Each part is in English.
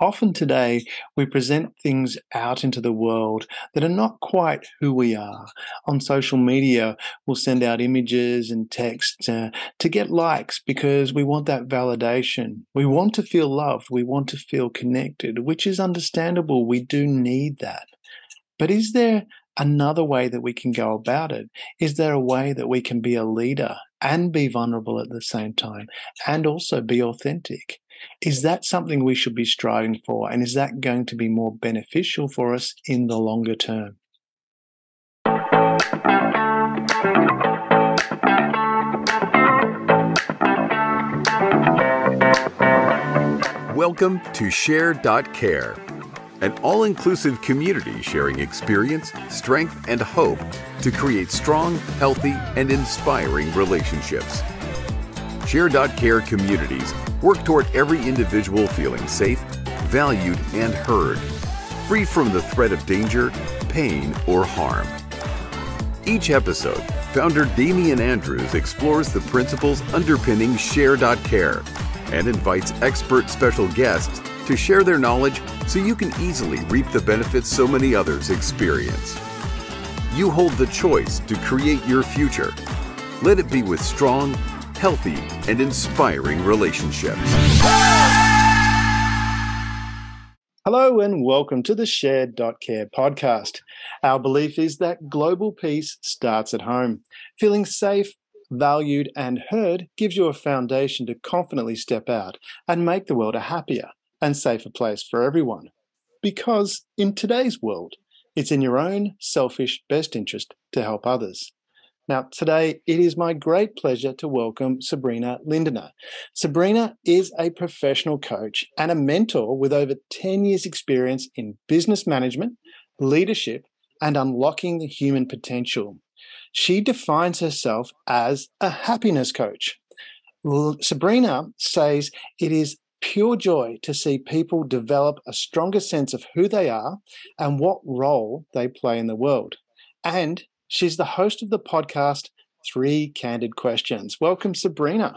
Often today, we present things out into the world that are not quite who we are. On social media, we'll send out images and text to get likes because we want that validation. We want to feel loved. We want to feel connected, which is understandable. We do need that. But is there another way that we can go about it? Is there a way that we can be a leader and be vulnerable at the same time and also be authentic? Is that something we should be striving for? And is that going to be more beneficial for us in the longer term? Welcome to Share.care, an all-inclusive community sharing experience, strength, and hope to create strong, healthy, and inspiring relationships. Share.care communities work toward every individual feeling safe, valued, and heard, free from the threat of danger, pain, or harm. Each episode, founder Damian Andrews explores the principles underpinning Share.care and invites expert special guests to share their knowledge so you can easily reap the benefits so many others experience. You hold the choice to create your future. Let it be with strong, healthy, and inspiring relationships. Hello and welcome to the Share.care podcast. Our belief is that global peace starts at home. Feeling safe, valued, and heard gives you a foundation to confidently step out and make the world a happier and safer place for everyone. Because in today's world, it's in your own selfish best interest to help others. Now, today, it is my great pleasure to welcome Sabrina Lindner. Sabrina is a professional coach and a mentor with over 10 years' experience in business management, leadership, and unlocking the human potential. She defines herself as a happiness coach. Sabrina says it is pure joy to see people develop a stronger sense of who they are and what role they play in the world. And she's the host of the podcast, 3 Candid Questions. Welcome, Sabrina.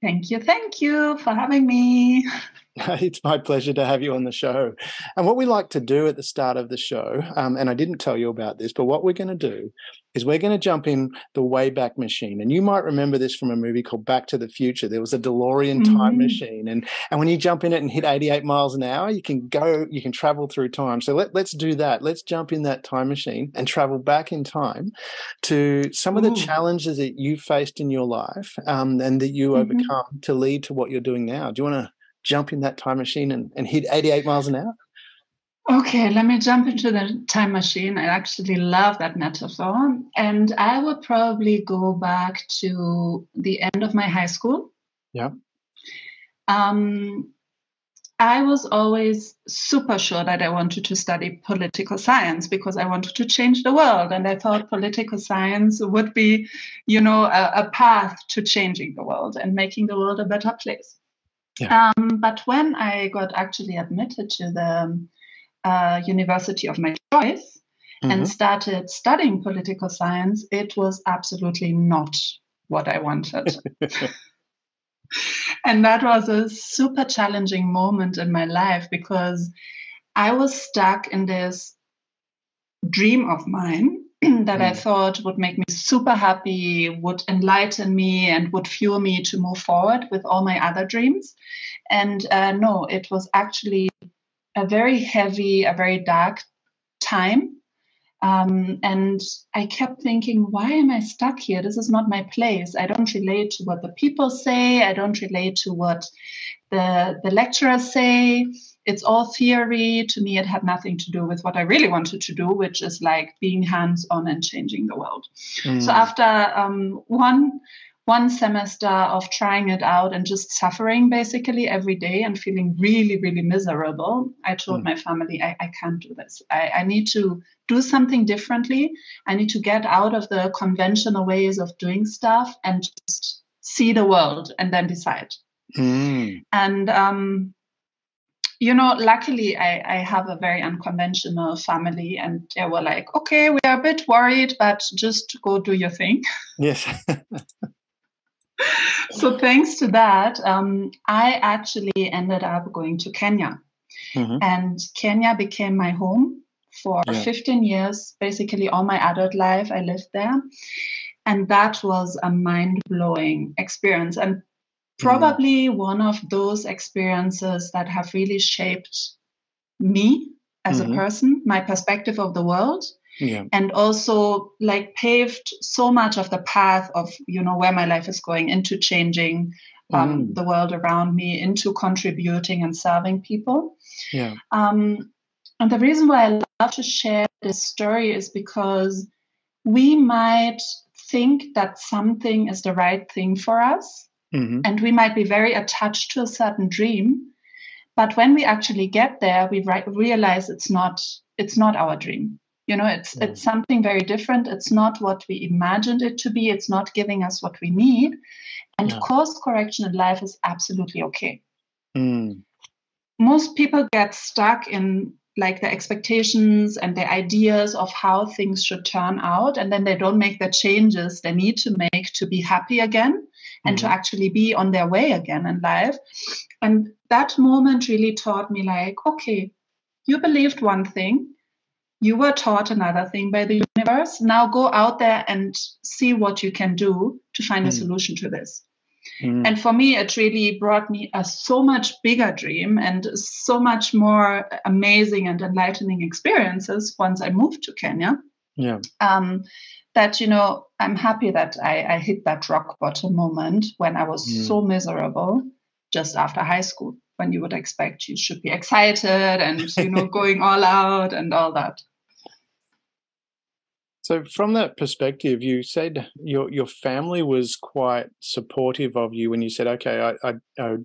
Thank you for having me. It's my pleasure to have you on the show. And what we like to do at the start of the show, and I didn't tell you about this, but what we're going to do is we're going to jump in the Wayback Machine. And you might remember this from a movie called Back to the Future. There was a DeLorean time machine. And when you jump in it and hit 88 miles an hour, you can travel through time. So let's do that. Let's jump in that time machine and travel back in time to some of the challenges that you faced in your life and that you overcome to lead to what you're doing now. Do you want to jump in that time machine and hit 88 miles an hour? Okay, let me jump into the time machine. I actually love that metaphor. And I would probably go back to the end of my high school. Yeah. I was always super sure that I wanted to study political science because I wanted to change the world. And I thought political science would be, a path to changing the world and making the world a better place. Yeah. But when I got actually admitted to the university of my choice and started studying political science, it was absolutely not what I wanted. And that was a super challenging moment in my life because I was stuck in this dream of mine that I thought would make me super happy, would enlighten me, and would fuel me to move forward with all my other dreams. And no, it was actually a very heavy, a very dark time. And I kept thinking, why am I stuck here? This is not my place. I don't relate to what the people say. I don't relate to what the lecturers say. It's all theory. To me, it had nothing to do with what I really wanted to do, which is like being hands-on and changing the world. So after one semester of trying it out and just suffering basically every day and feeling really, really miserable, I told my family, I can't do this. I need to do something differently. I need to get out of the conventional ways of doing stuff and just see the world and then decide. And luckily I have a very unconventional family, and they were like, okay, we are a bit worried, but just go do your thing. Yes. So thanks to that, I actually ended up going to Kenya. Mm-hmm. And Kenya became my home for 15 years. Basically, all my adult life, I lived there. And that was a mind-blowing experience. And probably one of those experiences that have really shaped me as a person, my perspective of the world. Yeah. And also like paved so much of the path of, where my life is going, into changing the world around me, into contributing and serving people. Yeah. And the reason why I love to share this story is because we might think that something is the right thing for us, and we might be very attached to a certain dream. But when we actually get there, we realize it's not our dream. It's something very different. It's not what we imagined it to be. It's not giving us what we need. And course correction in life is absolutely okay. Most people get stuck in like the expectations and the ideas of how things should turn out, and then they don't make the changes they need to make to be happy again and to actually be on their way again in life. And that moment really taught me like, okay, you believed one thing, you were taught another thing by the universe. Now go out there and see what you can do to find a solution to this. And for me, it really brought me a so much bigger dream and so much more amazing and enlightening experiences once I moved to Kenya. Yeah. That, I'm happy that I hit that rock bottom moment when I was so miserable just after high school, when you would expect you should be excited and, going all out and all that. So from that perspective, you said your family was quite supportive of you when you said, okay, I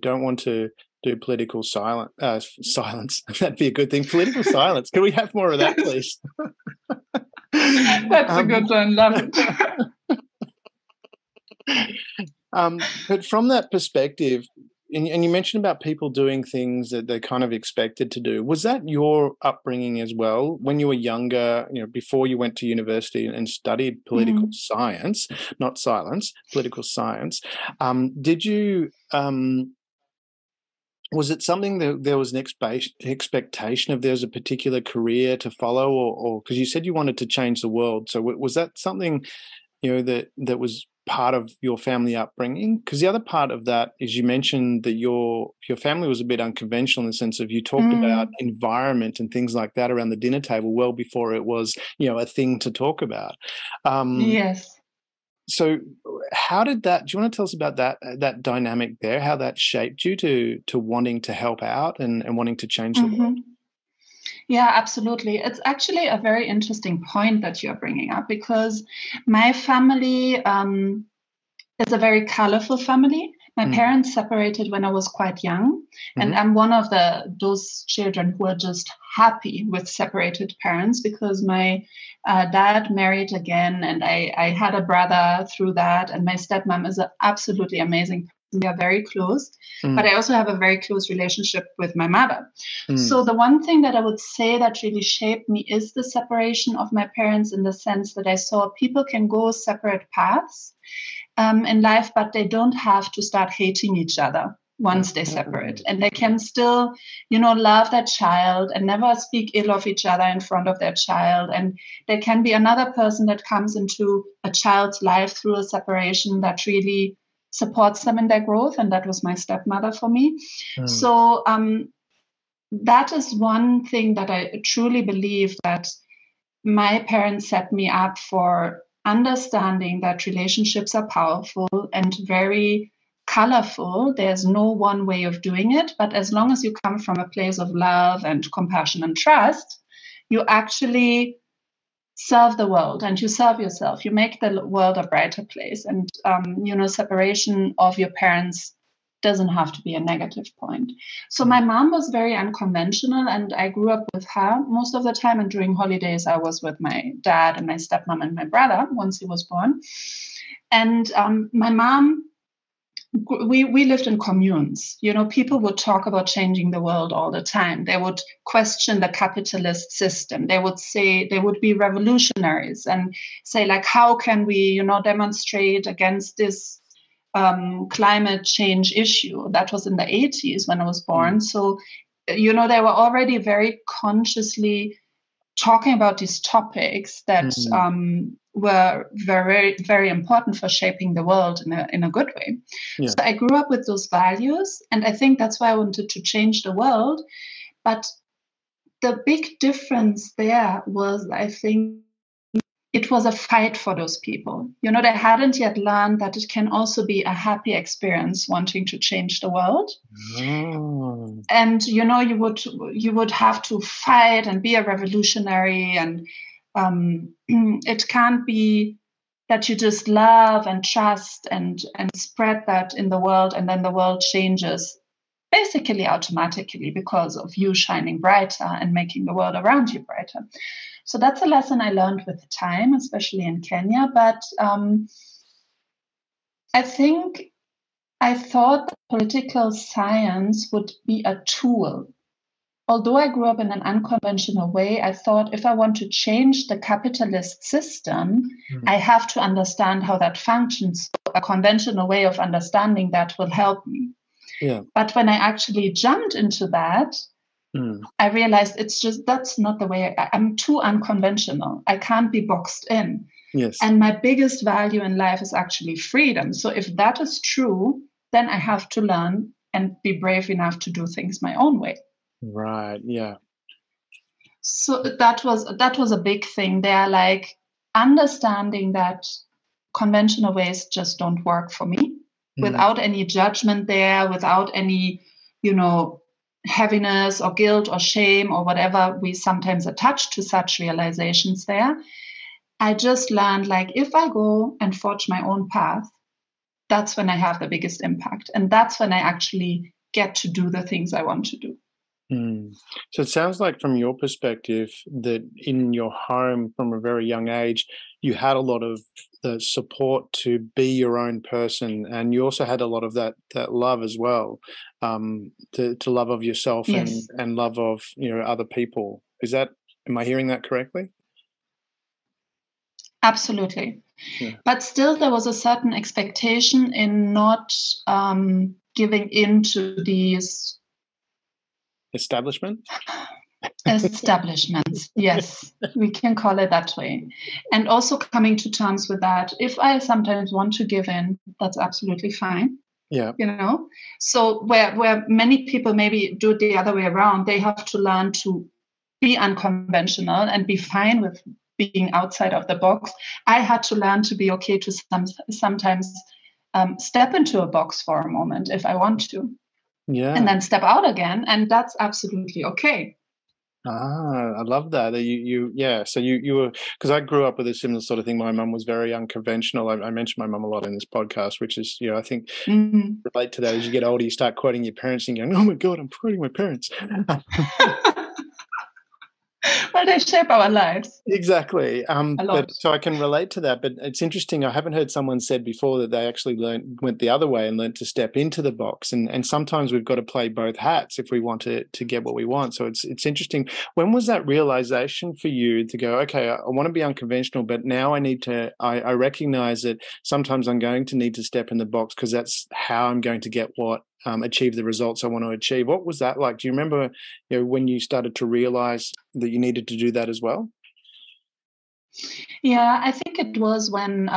don't want to do political silence. That'd be a good thing. Political silence. Can we have more of that, please? That's a good one. Love it. But from that perspective, and you mentioned about people doing things that they kind of expected to do. Was that your upbringing as well when you were younger, before you went to university and studied political science, not silence, political science? Did you, was it something that there was an expectation of there's a particular career to follow, or because you said you wanted to change the world? So was that something, that was part of your family upbringing? Because the other part of that is you mentioned that your family was a bit unconventional in the sense of you talked about environment and things like that around the dinner table well before it was, a thing to talk about. Yes. So how did that, do you want to tell us about that dynamic there, how that shaped you to wanting to help out and wanting to change the world? Yeah, absolutely. It's actually a very interesting point that you're bringing up, because my family is a very colorful family. My parents separated when I was quite young, and I'm one of those children who are just happy with separated parents, because my dad married again, and I had a brother through that, and my stepmom is an absolutely amazing person. We are very close, but I also have a very close relationship with my mother. So the one thing that I would say that really shaped me is the separation of my parents, in the sense that I saw people can go separate paths in life, but they don't have to start hating each other once they separate. And they can still, love their child and never speak ill of each other in front of their child. And there can be another person that comes into a child's life through a separation that really supports them in their growth. And that was my stepmother for me. So that is one thing that I truly believe, that my parents set me up for understanding that relationships are powerful and very colorful. There's no one way of doing it, but as long as you come from a place of love and compassion and trust, you actually serve the world and you serve yourself. You make the world a brighter place. And, separation of your parents doesn't have to be a negative point. So my mom was very unconventional, and I grew up with her most of the time. And during holidays, I was with my dad and my stepmom and my brother once he was born. And my mom, we lived in communes. People would talk about changing the world all the time. They would question the capitalist system. They would say, they would be revolutionaries and say, like, how can we, demonstrate against this climate change issue. That was in the 80s when I was born. So, they were already very consciously talking about these topics that were very, very important for shaping the world in a good way. Yeah. So I grew up with those values, and I think that's why I wanted to change the world. But the big difference there was, I think, it was a fight for those people. They hadn't yet learned that it can also be a happy experience wanting to change the world. Oh. And, you would have to fight and be a revolutionary. And it can't be that you just love and trust and spread that in the world, and then the world changes basically automatically because of you shining brighter and making the world around you brighter. So that's a lesson I learned with time, especially in Kenya. But I think I thought that political science would be a tool. Although I grew up in an unconventional way, I thought if I want to change the capitalist system, I have to understand how that functions. A conventional way of understanding that will help me. Yeah. But when I actually jumped into that, I realized that's not the way. I'm too unconventional. I can't be boxed in. Yes. And my biggest value in life is actually freedom. So if that is true, then I have to learn and be brave enough to do things my own way. Right. Yeah. So that was a big thing there, like understanding that conventional ways just don't work for me, without any judgment there, without any, heaviness or guilt or shame or whatever we sometimes attach to such realizations there. I just learned, like, if I go and forge my own path, that's when I have the biggest impact. And that's when I actually get to do the things I want to do. So it sounds like from your perspective that in your home from a very young age, you had a lot of the support to be your own person, and you also had a lot of that love as well, to love of yourself. Yes. and love of other people. Am I hearing that correctly? Absolutely. Yeah. But still there was a certain expectation in not giving in to these establishments, yes, we can call it that way. And also coming to terms with that, if I sometimes want to give in, that's absolutely fine. Yeah. So where many people maybe do it the other way around, they have to learn to be unconventional and be fine with being outside of the box. I had to learn to be okay to sometimes step into a box for a moment if I want to. Yeah. And then step out again, and that's absolutely okay. I love that. So you were, because I grew up with a similar sort of thing. My mum was very unconventional. I mentioned my mum a lot in this podcast, which is, I think relate to that. As you get older, you start quoting your parents and going, "Oh my God, I'm quoting my parents." Well, they shape our lives. Exactly. So I can relate to that. But it's interesting. I haven't heard someone said before that they actually went the other way and learned to step into the box. And sometimes we've got to play both hats if we want to get what we want. So it's interesting. When was that realization for you to go, okay, I want to be unconventional, but now I recognize that sometimes I'm going to need to step in the box because that's how I'm going to get achieve the results I want to achieve. What was that like? Do you remember when you started to realize that you needed to do that as well? Yeah, I think it was when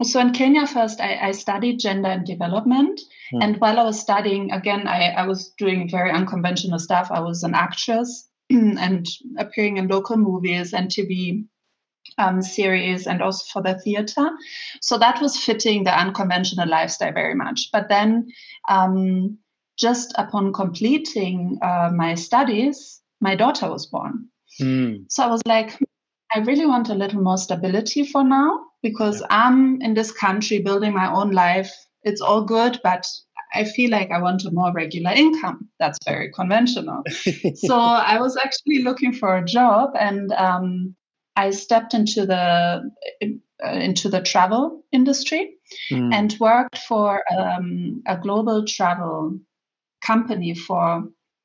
so in Kenya first I studied gender and development, and while I was studying, again, I was doing very unconventional stuff. I was an actress and appearing in local movies and TV series, and also for the theater. So that was fitting the unconventional lifestyle very much. But then just upon completing my studies, my daughter was born. So I was like, I really want a little more stability for now, because I'm in this country building my own life. It's all good, but I feel like I want a more regular income. That's very conventional. So I was actually looking for a job, and I stepped into the travel industry and worked for a global travel company for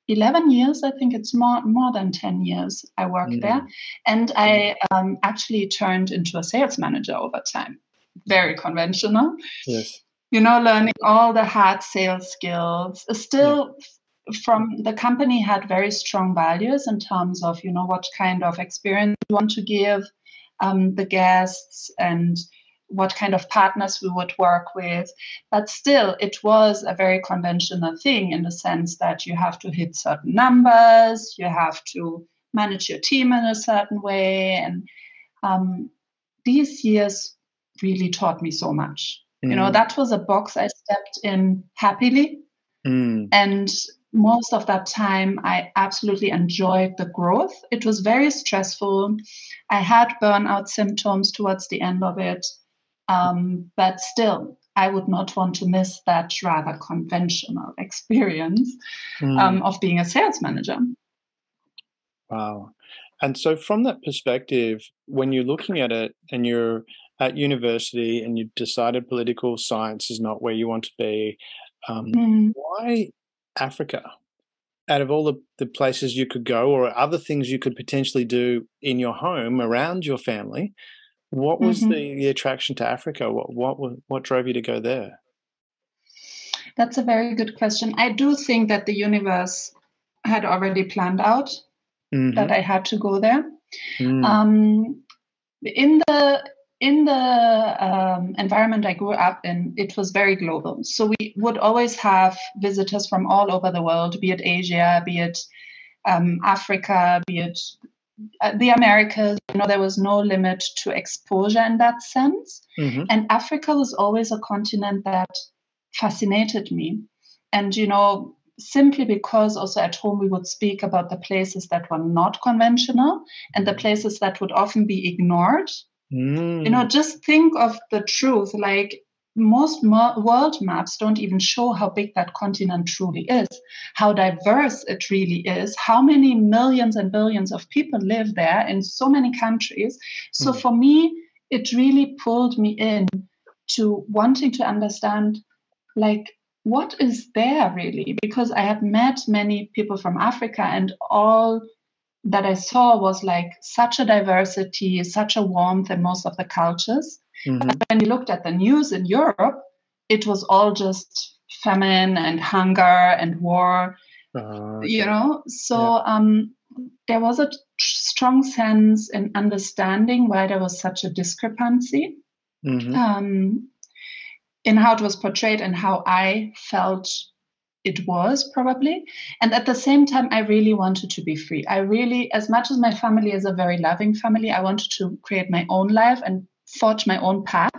11 years. I think it's more than 10 years I worked there. And I actually turned into a sales manager over time. Very conventional. Yes. learning all the hard sales skills. Still, from the company had very strong values in terms of, what kind of experience we want to give the guests and what kind of partners we would work with. But still, it was a very conventional thing in the sense that you have to hit certain numbers, you have to manage your team in a certain way. And these years really taught me so much. That was a box I stepped in happily. And most of that time, I absolutely enjoyed the growth. It was very stressful. I had burnout symptoms towards the end of it. But still, I would not want to miss that rather conventional experience of being a sales manager. Wow. And so from that perspective, when you're looking at it and you're at university and you've decided political science is not where you want to be, why Africa? Out of all the places you could go or other things you could potentially do in your home around your family, what was the attraction to Africa? What drove you to go there? That's a very good question. I do think that the universe had already planned out that I had to go there. In the environment I grew up in, it was very global. So we would always have visitors from all over the world, be it Asia, be it Africa, be it the Americas. There was no limit to exposure in that sense. And Africa was always a continent that fascinated me. And, simply because also at home we would speak about the places that were not conventional and the places that would often be ignored. Just think of the truth. Like most world maps don't even show how big that continent truly is, how diverse it really is, how many millions and billions of people live there in so many countries. So for me, it really pulled me in to wanting to understand, like, what is there really? Because I had met many people from Africa and all that I saw was like such a diversity, such a warmth in most of the cultures. But when you looked at the news in Europe, it was all just famine and hunger and war, So there was a strong sense in understanding why there was such a discrepancy in how it was portrayed and how I felt it was probably. And at the same time, I really wanted to be free. I really, as much as my family is a very loving family, I wanted to create my own life and forge my own path.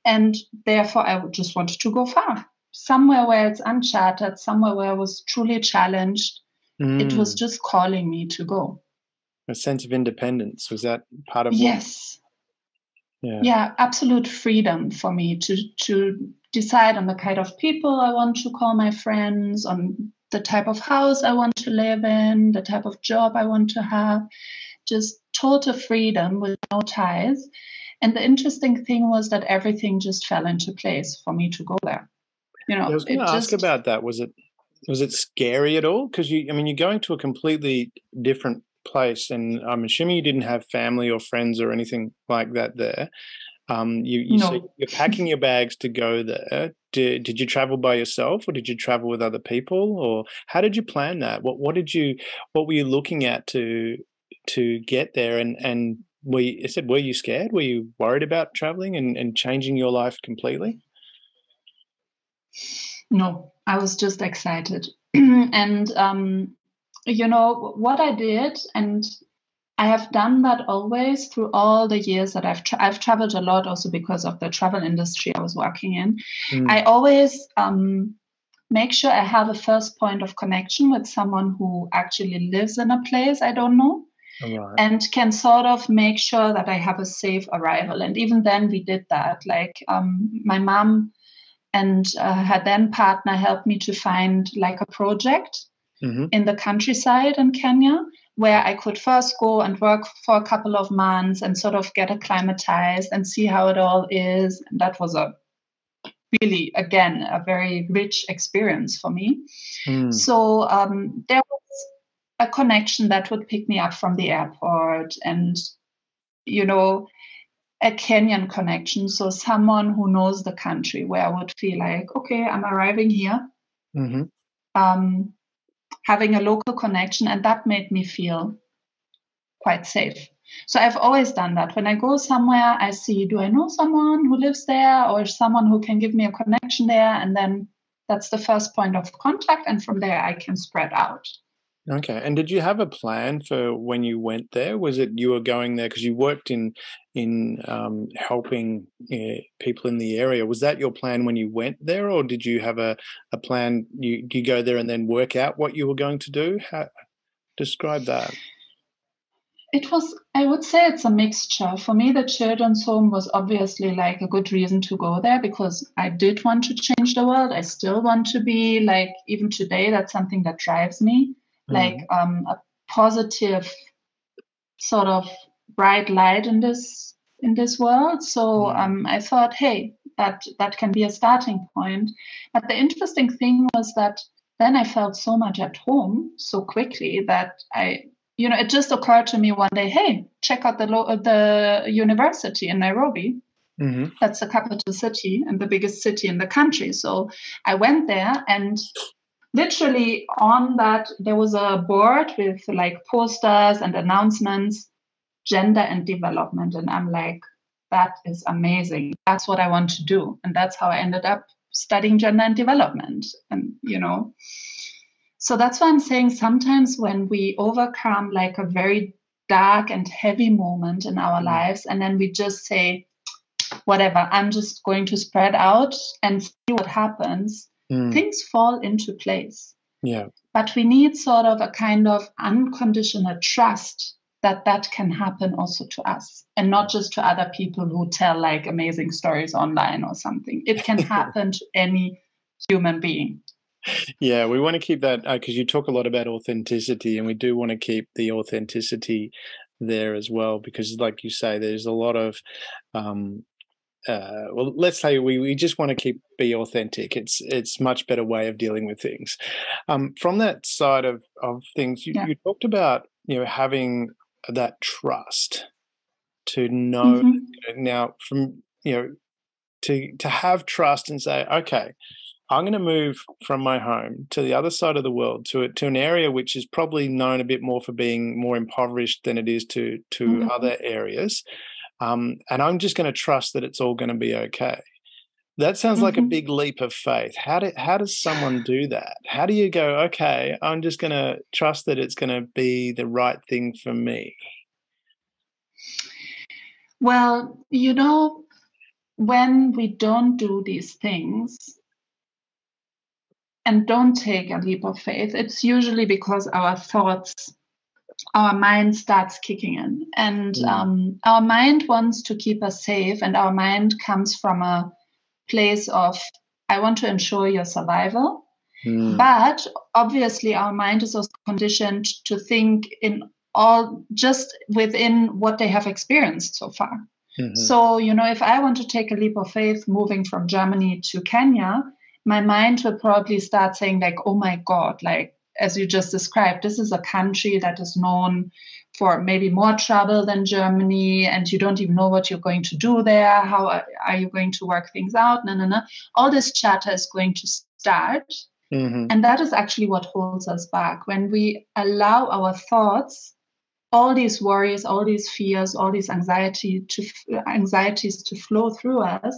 And therefore, I just wanted to go far, somewhere where it's uncharted, somewhere where I was truly challenged. It was just calling me to go. A sense of independence, was that part of Yes. Yeah, absolute freedom for me to decide on the kind of people I want to call my friends, on the type of house I want to live in, the type of job I want to have, just total freedom with no ties. And the interesting thing was that everything just fell into place for me to go there. I was going to ask about that. Was it scary at all? Because you're going to a completely different place, and I'm assuming you didn't have family or friends or anything like that there. No. You're packing your bags to go there. Did you travel by yourself, or did you travel with other people, or how did you plan that? What were you looking at to get there? And were you scared? Were you worried about traveling and changing your life completely? No, I was just excited. And what I did, and I have done that always through all the years that I've traveled a lot, also because of the travel industry I was working in. I always make sure I have a first point of connection with someone who actually lives in a place I don't know, and can sort of make sure that I have a safe arrival. And even then we did that. Like my mom and her then partner helped me to find like a project in the countryside in Kenya, where I could first go and work for a couple of months and sort of get acclimatized and see how it all is. And that was really, again, a very rich experience for me. So there was a connection that would pick me up from the airport. And, a Kenyan connection. So someone who knows the country, where I would feel like, okay, I'm arriving here, having a local connection. And that made me feel quite safe. So I've always done that. When I go somewhere, I see, do I know someone who lives there or someone who can give me a connection there? And then that's the first point of contact. And from there, I can spread out. Okay. And did you have a plan for when you went there? Was it you were going there because you worked in helping people in the area? Was that your plan when you went there, or did you have a plan? You go there and then work out what you were going to do? Describe that. It was, I would say it's a mixture. For me, the children's home was obviously like a good reason to go there because I did want to change the world. I still want to be like, even today, that's something that drives me. Like a positive sort of bright light in this world. So I thought, hey, that can be a starting point. But the interesting thing was that then I felt so much at home so quickly that it just occurred to me one day, hey, check out the university in Nairobi. That's the capital city and the biggest city in the country. So I went there, and literally on that, there was a board with like posters and announcements, gender and development. And I'm like, that is amazing. That's what I want to do. And that's how I ended up studying gender and development. And, so that's why I'm saying sometimes when we overcome like a very dark and heavy moment in our lives, and then we just say, whatever, I'm just going to spread out and see what happens. Things fall into place. Yeah. But we need sort of a kind of unconditional trust that can happen also to us, and not just to other people who tell like amazing stories online or something. It can happen to any human being. Yeah, we want to keep that because you talk a lot about authenticity, and we do want to keep the authenticity there as well, because like you say, there's a lot of well, let's say we just want to be authentic. It's much better way of dealing with things. From that side of things, you talked about having that trust to know now from to have trust and say, okay, I'm going to move from my home to the other side of the world to an area which is probably known a bit more for being more impoverished than it is to other areas. And I'm just going to trust that it's all going to be okay. That sounds like a big leap of faith. How does someone do that? How do you go, okay, I'm just going to trust that it's going to be the right thing for me? Well, when we don't do these things and don't take a leap of faith, it's usually because our mind starts kicking in, and our mind wants to keep us safe, and our mind comes from a place of, I want to ensure your survival. But obviously our mind is also conditioned to think in all just within what they have experienced so far. So, if I want to take a leap of faith moving from Germany to Kenya, my mind will probably start saying like, oh my God, like, as you just described, this is a country that is known for maybe more trouble than Germany, and you don't even know what you're going to do there. How are you going to work things out? No. All this chatter is going to start. And that is actually what holds us back. When we allow our thoughts, all these worries, all these fears, all these anxieties to flow through us,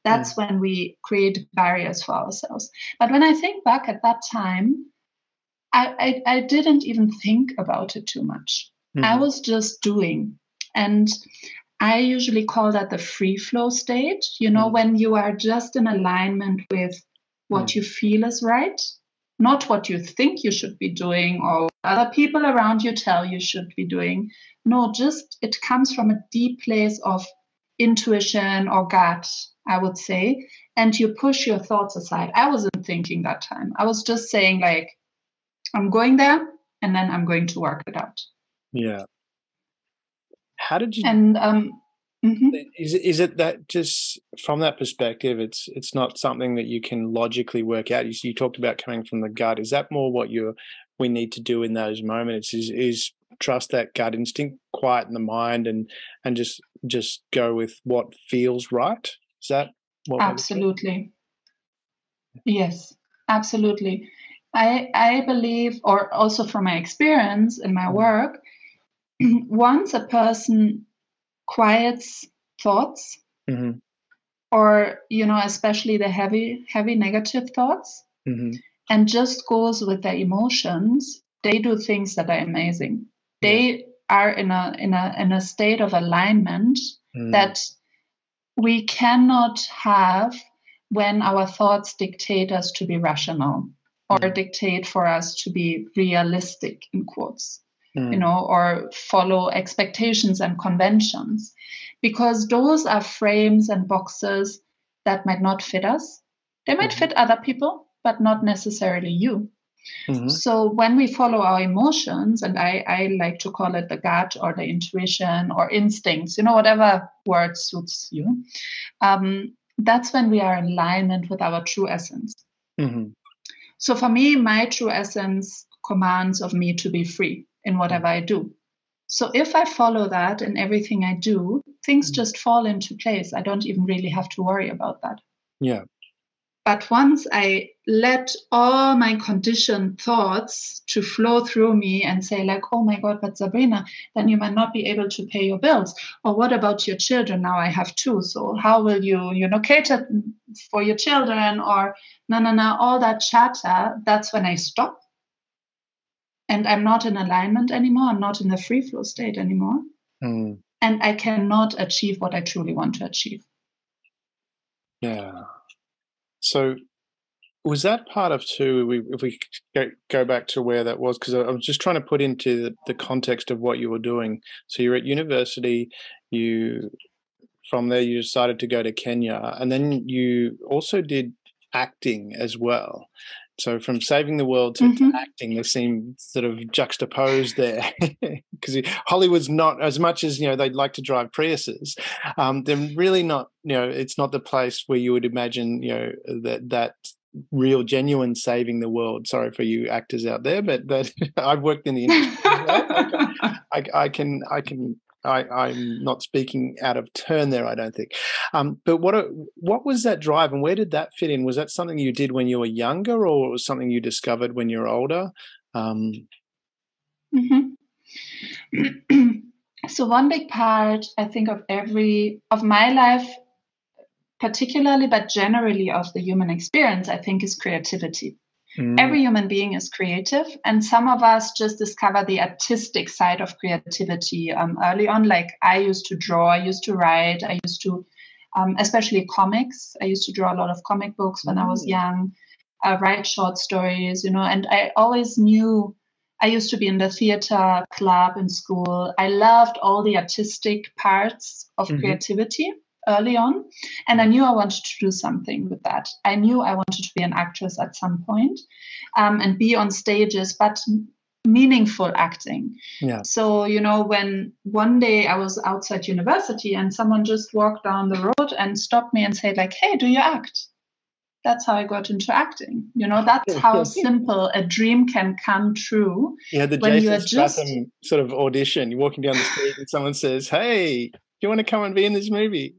that's when we create barriers for ourselves. But when I think back at that time, I didn't even think about it too much. I was just doing. And I usually call that the free flow state, when you are just in alignment with what you feel is right, not what you think you should be doing or what other people around you tell you should be doing. No, just it comes from a deep place of intuition or gut, I would say, and you push your thoughts aside. I wasn't thinking that time. I was just saying like, I'm going there and then I'm going to work it out. Yeah. How did you? And is it that just from that perspective, it's not something that you can logically work out? You talked about coming from the gut. Is that more what we need to do in those moments? Is trust that gut instinct, quieten the mind, and just just go with what feels right. Is that what? Absolutely. Yes, absolutely. I believe, or also from my experience in my work, once a person quiets thoughts, or, especially the heavy negative thoughts, and just goes with their emotions, they do things that are amazing. They are in a state of alignment that we cannot have when our thoughts dictate us to be rational, or dictate for us to be realistic, in quotes, or follow expectations and conventions, because those are frames and boxes that might not fit us. They might fit other people, but not necessarily you. So when we follow our emotions, and I like to call it the gut or the intuition or instincts, whatever word suits you, that's when we are in alignment with our true essence. So for me, my true essence commands of me to be free in whatever I do. So if I follow that in everything I do, things just fall into place. I don't even really have to worry about that. Yeah. But once I let all my conditioned thoughts to flow through me and say like, oh my God, but Sabrina, then you might not be able to pay your bills. Or what about your children? Now I have two. So how will you cater for your children? Or no, all that chatter, that's when I stop. And I'm not in alignment anymore. I'm not in the free flow state anymore. And I cannot achieve what I truly want to achieve. Yeah. So was that part of too, if we go back to where that was, because I was just trying to put into the context of what you were doing. So you're at university, from there you decided to go to Kenya, and then you also did acting as well. So from saving the world to acting, they seem sort of juxtaposed there, because Hollywood's not, as much as they'd like to drive Priuses, they're really not. It's not the place where you would imagine that real, genuine saving the world. Sorry for you actors out there, but I've worked in the industry. I'm not speaking out of turn there, I don't think. But what was that drive, and where did that fit in? Was that something you did when you were younger, or was something you discovered when you were older? So one big part, I think, of my life, particularly, but generally of the human experience, I think, is creativity. Every human being is creative, and some of us just discover the artistic side of creativity early on. Like I used to draw, I used to write, I used to, especially comics. I used to draw a lot of comic books when I was young, write short stories, and I always knew. I used to be in the theater club in school. I loved all the artistic parts of creativity early on, and I knew I wanted to do something with that. I knew I wanted to be an actress at some point, and be on stages, but meaningful acting. Yeah. So, when one day I was outside university and someone just walked down the road and stopped me and said like, hey, do you act? That's how I got into acting. That's how simple a dream can come true. Yeah, the Jason Statham sort of audition. You're walking down the street and someone says, hey, do you want to come and be in this movie?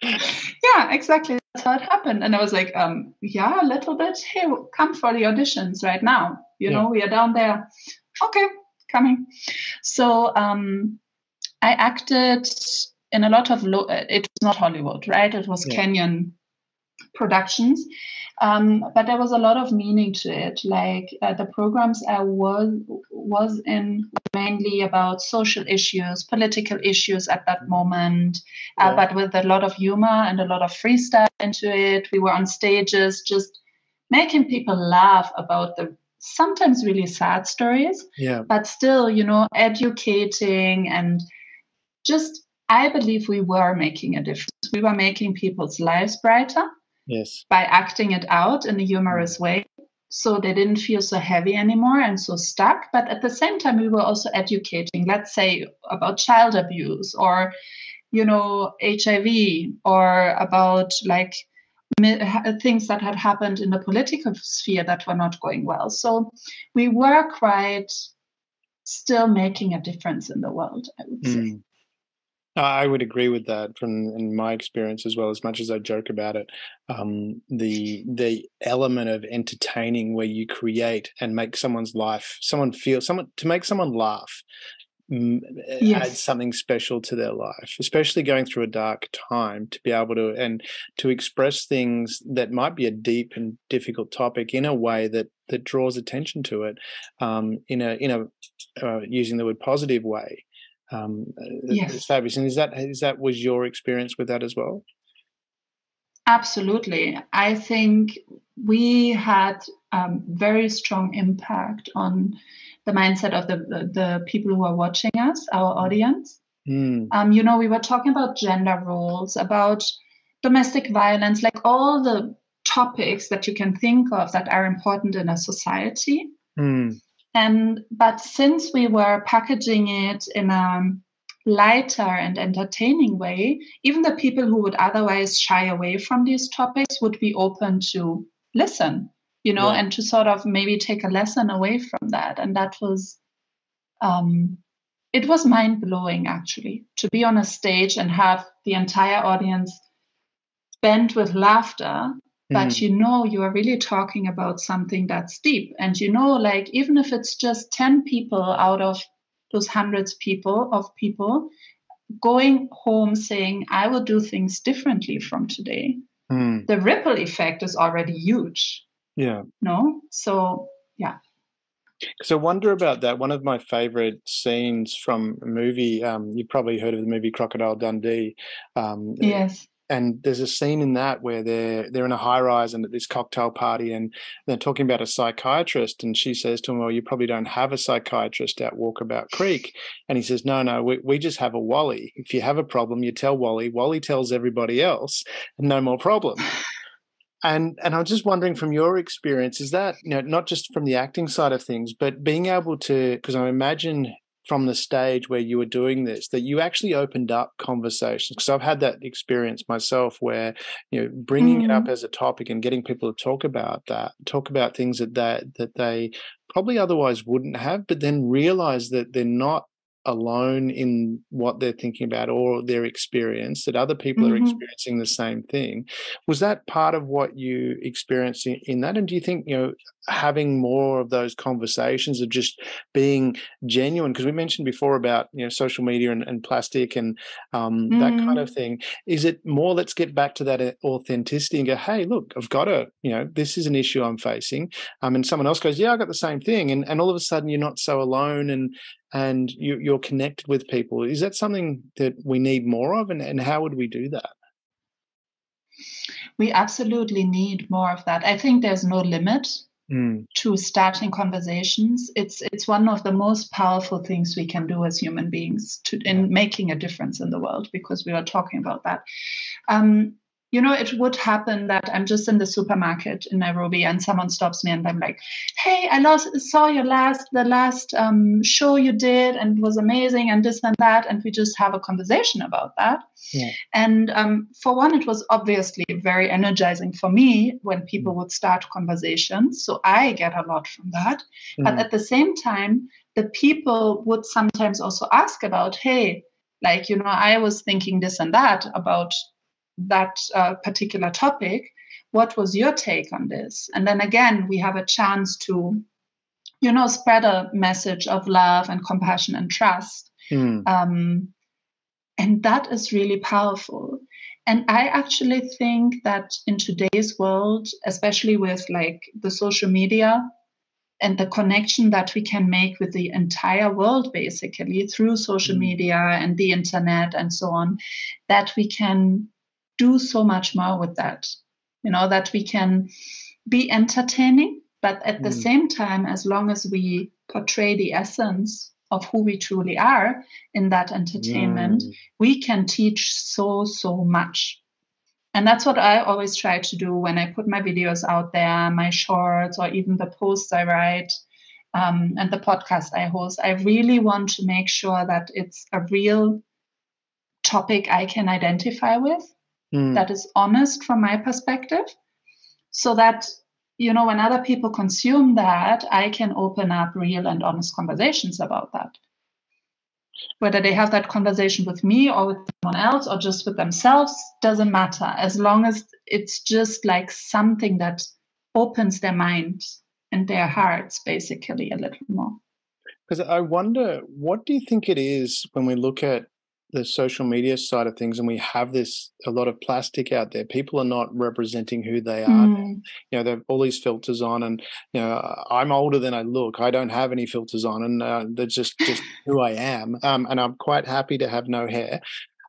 Yeah, exactly. That's how it happened. And I was like, yeah, a little bit. Hey, come for the auditions right now. We are down there. Okay, coming. So I acted in a lot of, it was not Hollywood, right? It was Kenyan productions. But there was a lot of meaning to it. Like the programs I was in mainly about social issues, political issues at that moment, but with a lot of humor and a lot of freestyle into it. We were on stages just making people laugh about the sometimes really sad stories, but still, educating, and just, I believe we were making a difference. We were making people's lives brighter. Yes. By acting it out in a humorous way. So they didn't feel so heavy anymore and so stuck. But at the same time, we were also educating, let's say, about child abuse or, HIV, or about like things that had happened in the political sphere that were not going well. So we were quite still making a difference in the world, I would say. I would agree with that from in my experience as well. As much as I joke about it, the element of entertaining where you create and make someone's life, to make someone laugh, adds something special to their life, especially going through a dark time, to be able to express things that might be a deep and difficult topic in a way that draws attention to it, in a using the word positive way. It's fabulous. And is that was your experience with that as well? Absolutely. I think we had very strong impact on the mindset of the people who are watching us, our audience. We were talking about gender roles, about domestic violence, like all the topics that you can think of that are important in a society. But since we were packaging it in a lighter and entertaining way, even the people who would otherwise shy away from these topics would be open to listen, and to sort of maybe take a lesson away from that. And that was, it was mind-blowing, actually, to be on a stage and have the entire audience bent with laughter. But you are really talking about something that's deep. And like, even if it's just 10 people out of those hundreds of people going home saying, I will do things differently from today, the ripple effect is already huge. Yeah. No? So, yeah. So I wonder about that. One of my favorite scenes from a movie, you've probably heard of the movie Crocodile Dundee. Yes. And there's a scene in that where they're in a high rise and at this cocktail party, and they're talking about a psychiatrist, and she says to him, well, you probably don't have a psychiatrist at Walkabout Creek. And he says, no, we just have a Wally. If you have a problem, you tell Wally. Wally tells everybody else, and no more problem. And I'm just wondering, from your experience, is that, not just from the acting side of things, but being able to, because I imagine from the stage where you were doing this, that you actually opened up conversations. Because I've had that experience myself where, bringing it up as a topic and getting people to talk about things that they probably otherwise wouldn't have, but then realize that they're not alone in what they're thinking about or their experience, that other people are experiencing the same thing. Was that part of what you experienced in that? And do you think, having more of those conversations of just being genuine, because we mentioned before about, social media and plastic and that kind of thing, is it more, let's get back to that authenticity and go, hey, look, I've got this is an issue I'm facing, and someone else goes, yeah, I got the same thing, and all of a sudden you're not so alone, and you're connected with people. Is that something that we need more of, and how would we do that? We absolutely need more of that. I think there's no limit to starting conversations. It's one of the most powerful things we can do as human beings in making a difference in the world, because we are talking about that. It would happen that I'm just in the supermarket in Nairobi and someone stops me and I'm like, hey, I saw the last show you did and it was amazing and this and that. And we just have a conversation about that. Yeah. And for one, it was obviously very energizing for me when people would start conversations. So I get a lot from that. But at the same time, the people would sometimes also ask about, hey, like, I was thinking this and that about that particular topic. What was your take on this? And then again, we have a chance to, spread a message of love and compassion and trust. And that is really powerful. And I actually think that in today's world, especially with like the social media and the connection that we can make with the entire world, basically through social media and the internet and so on, that we can do so much more with that, that we can be entertaining, but at the same time, as long as we portray the essence of who we truly are in that entertainment, we can teach so much. And that's what I always try to do when I put my videos out there, my shorts, or even the posts I write, and the podcast I host. I really want to make sure that it's a real topic I can identify with, that is honest from my perspective, so that, when other people consume that, I can open up real and honest conversations about that. Whether they have that conversation with me or with someone else or just with themselves, doesn't matter, as long as it's just like something that opens their minds and their hearts basically a little more. Because I wonder, what do you think it is when we look at the social media side of things and we have a lot of plastic out there? People are not representing who they are. They have all these filters on, and I'm older than I look. I don't have any filters on, and that's just who I am. And I'm quite happy to have no hair.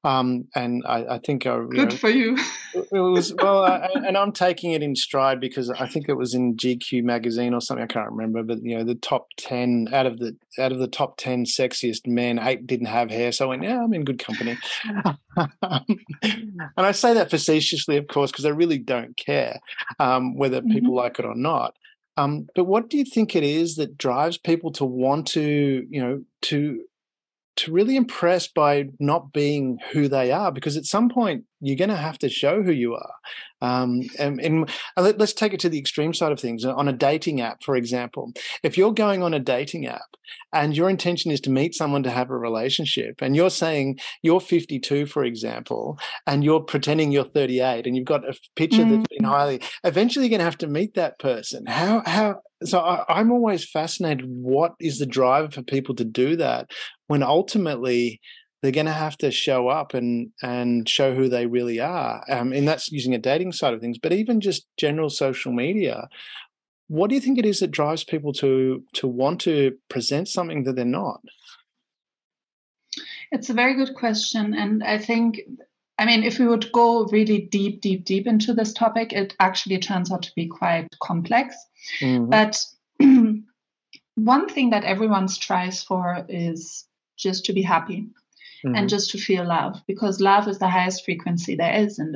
And I think good for you. It was and I'm taking it in stride, because I think it was in GQ magazine or something, I can't remember, but the top 10 out of the top 10 sexiest men, 8 didn't have hair. So I went, yeah, I'm in good company. And I say that facetiously, of course, because I really don't care whether people like it or not. But what do you think it is that drives people to want to really impress by not being who they are? Because at some point you're going to have to show who you are. And let's take it to the extreme side of things. On a dating app, for example, if you're going on a dating app and your intention is to meet someone to have a relationship, and you're saying you're 52, for example, and you're pretending you're 38, and you've got a picture that's been eventually you're going to have to meet that person. So I'm always fascinated, what is the driver for people to do that when ultimately they're going to have to show up and show who they really are? And that's using a dating side of things, but even just general social media. What do you think it is that drives people to want to present something that they're not? It's a very good question. And I think, if we would go really deep into this topic, it actually turns out to be quite complex. But one thing that everyone strives for is just to be happy and just to feel love, because love is the highest frequency there is in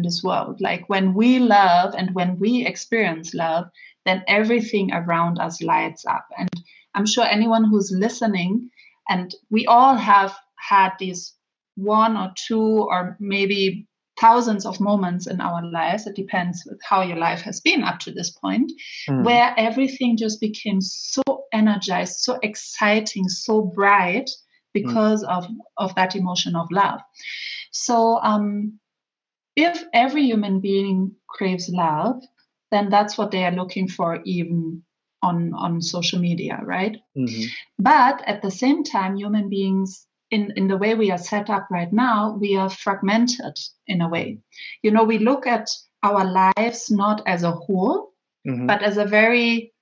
this world. Like, when we love and when we experience love, then everything around us lights up. And I'm sure anyone who's listening, and we all have had these one or two or maybe thousands of moments in our lives, it depends with how your life has been up to this point, where everything just became so energized, so exciting, so bright because of that emotion of love. So if every human being craves love, then that's what they are looking for, even on social media, right? But at the same time, human beings, in the way we are set up right now, we are fragmented in a way. We look at our lives not as a whole, but as a very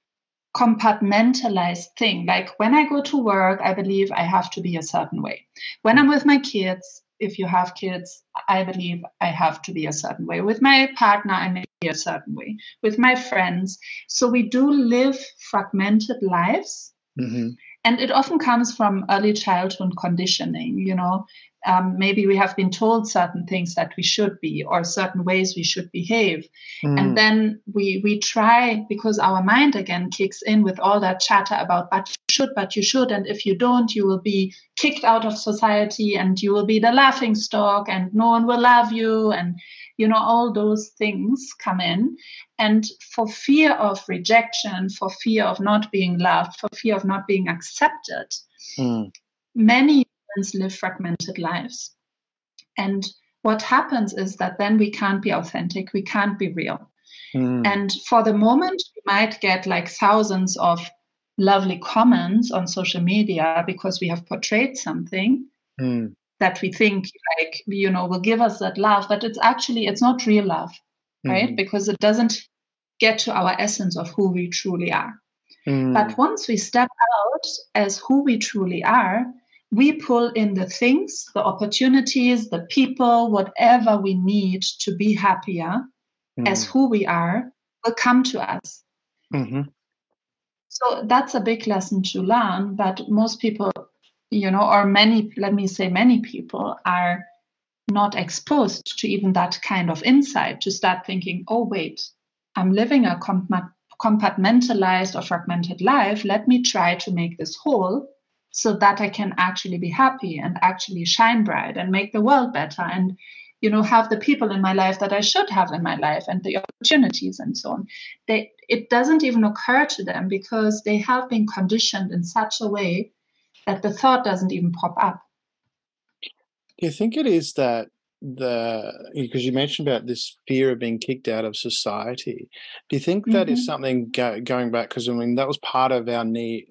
compartmentalized thing. Like, when I go to work, I believe I have to be a certain way. When I'm with my kids, if you have kids, I believe I have to be a certain way. With my partner, I may be a certain way. With my friends. So we do live fragmented lives. And it often comes from early childhood conditioning. Maybe we have been told certain things that we should be, or certain ways we should behave. And then we try, because our mind again kicks in with all that chatter about, but you should. And if you don't, you will be kicked out of society, and you will be the laughing stock, and no one will love you. And, all those things come in. And for fear of rejection, for fear of not being loved, for fear of not being accepted, many humans live fragmented lives. And what happens is that then we can't be authentic, we can't be real. And for the moment, we might get like thousands of lovely comments on social media because we have portrayed something that we think will give us that love, but it's not real love, right? Because it doesn't get to our essence of who we truly are. But once we step out as who we truly are, we pull in the things, the opportunities, the people, whatever we need to be happier as who we are will come to us. So that's a big lesson to learn, but most people, or many people are not exposed to even that kind of insight, to start thinking, oh, wait, I'm living a compartmentalized or fragmented life. Let me try to make this whole so that I can actually be happy and actually shine bright and make the world better. And have the people in my life that I should have in my life and the opportunities and so on. It doesn't even occur to them because they have been conditioned in such a way that the thought doesn't even pop up. Do you think it is that because you mentioned about this fear of being kicked out of society, do you think that is something going back, because I mean that was part of our need,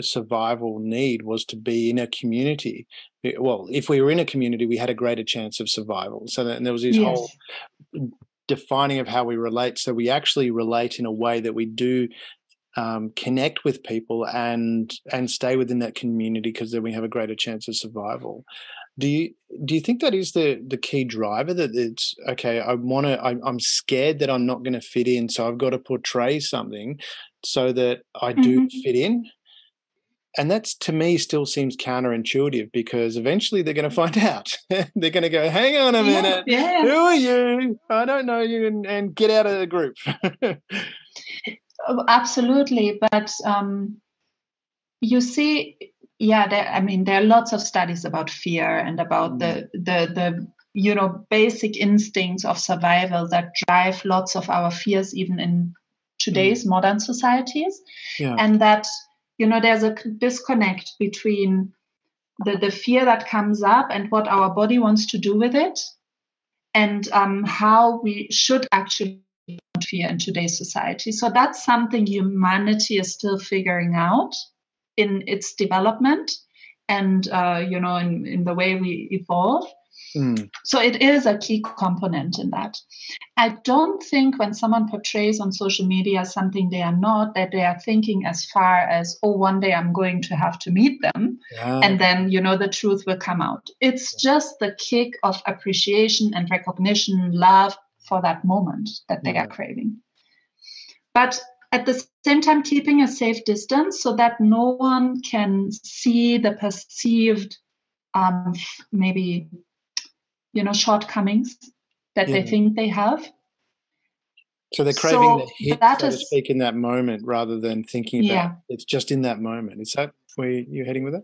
survival need, was to be in a community. Well, if we were in a community, we had a greater chance of survival. So and there was this whole defining of how we relate. So we actually relate in a way that we do connect with people and stay within that community, because then we have a greater chance of survival. Do you think that is the key driver, that it's okay, I'm scared that I'm not going to fit in, so I've got to portray something so that I do fit in? And that's, to me, still seems counterintuitive, because eventually they're going to find out. They're going to go, hang on a minute, who are you? I don't know you, and get out of the group. Absolutely. But you see, there are lots of studies about fear and about the basic instincts of survival that drive lots of our fears, even in today's modern societies. Yeah. And that, there's a disconnect between the fear that comes up and what our body wants to do with it, and how we should actually fear in today's society. So that's something humanity is still figuring out in its development and, in the way we evolve. So it is a key component in that. I don't think when someone portrays on social media something they are not, that they are thinking as far as, one day I'm going to have to meet them. Yeah. And then, the truth will come out. It's just the kick of appreciation and recognition, love for that moment that they are craving. But at the same time, keeping a safe distance so that no one can see the perceived, shortcomings that they think they have. So they're craving the hit, so to speak, in that moment, rather than thinking about it's just in that moment. Is that where you're heading with it?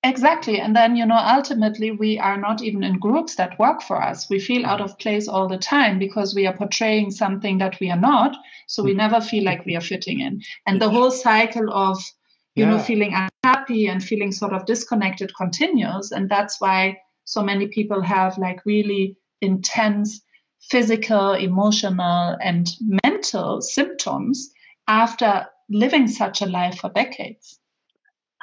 Exactly. And then, ultimately, we are not even in groups that work for us. We feel out of place all the time because we are portraying something that we are not. So we never feel like we are fitting in. And the whole cycle of, feeling unhappy and feeling sort of disconnected continues. And that's why so many people have really intense physical, emotional, and mental symptoms after living such a life for decades.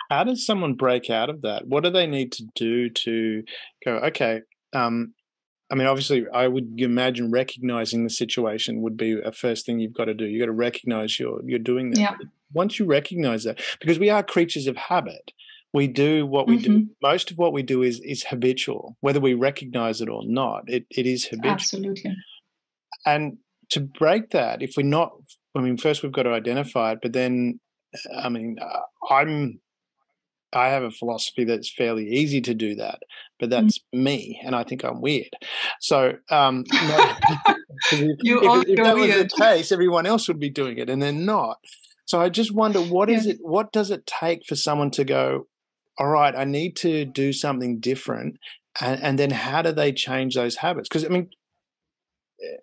How does someone break out of that? What do they need to do to go, okay, obviously I would imagine recognizing the situation would be a first thing you've got to do. You've got to recognize you're doing that. Yeah. Once you recognize that, because we are creatures of habit, we do what we do. Most of what we do is habitual, whether we recognize it or not. It is habitual. Absolutely. And to break that, if we're not, first we've got to identify it, but then, I have a philosophy that's fairly easy to do that, but that's me, and I think I'm weird. So if that was the case, everyone else would be doing it, and they're not. So I just wonder, what does it take for someone to go, all right, I need to do something different, and then how do they change those habits? Because,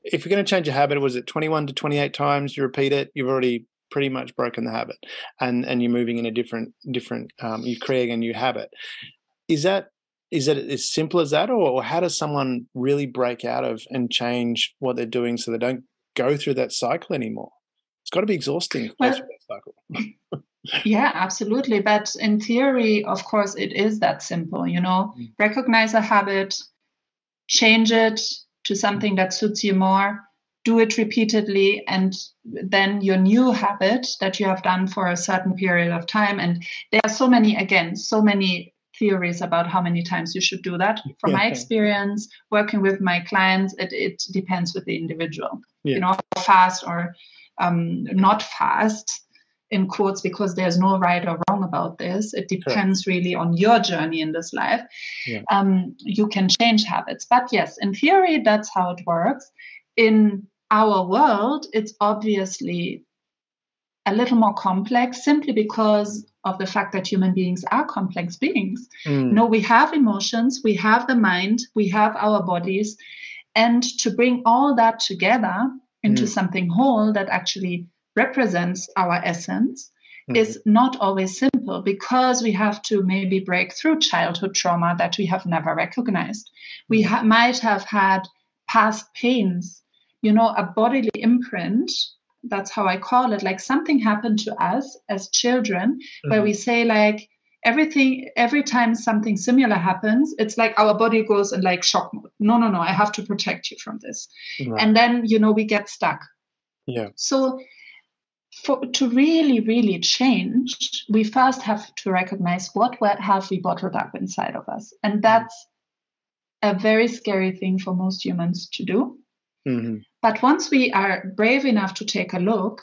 if you're going to change a habit, was it 21 to 28 times you repeat it, you've already pretty much broken the habit, and you're moving in a different you're creating a new habit. Is it as simple as that, or how does someone really break out of and change what they're doing so they don't go through that cycle anymore? It's got to be exhausting. Well, cycle. Yeah, absolutely. But in theory, of course, it is that simple. Recognize a habit, change it to something that suits you more, do it repeatedly, and then your new habit that you have done for a certain period of time. And there are so many theories about how many times you should do that. From my experience working with my clients, it depends with the individual, fast or not fast, in quotes, because there's no right or wrong about this. It depends really on your journey in this life. Yeah. You can change habits. But yes, in theory, that's how it works. In our world, it's obviously a little more complex, simply because of the fact that human beings are complex beings. Mm. No, we have emotions, we have the mind, we have our bodies. And to bring all that together into something whole that actually represents our essence is not always simple, because we have to maybe break through childhood trauma that we have never recognized. We might have had past pains, a bodily imprint. That's how I call it. Like something happened to us as children where we say like every time something similar happens, it's like our body goes in like shock mode. No, I have to protect you from this. Right. And then, we get stuck. Yeah. So to really, really change, we first have to recognize what have we bottled up inside of us. And that's a very scary thing for most humans to do. But once we are brave enough to take a look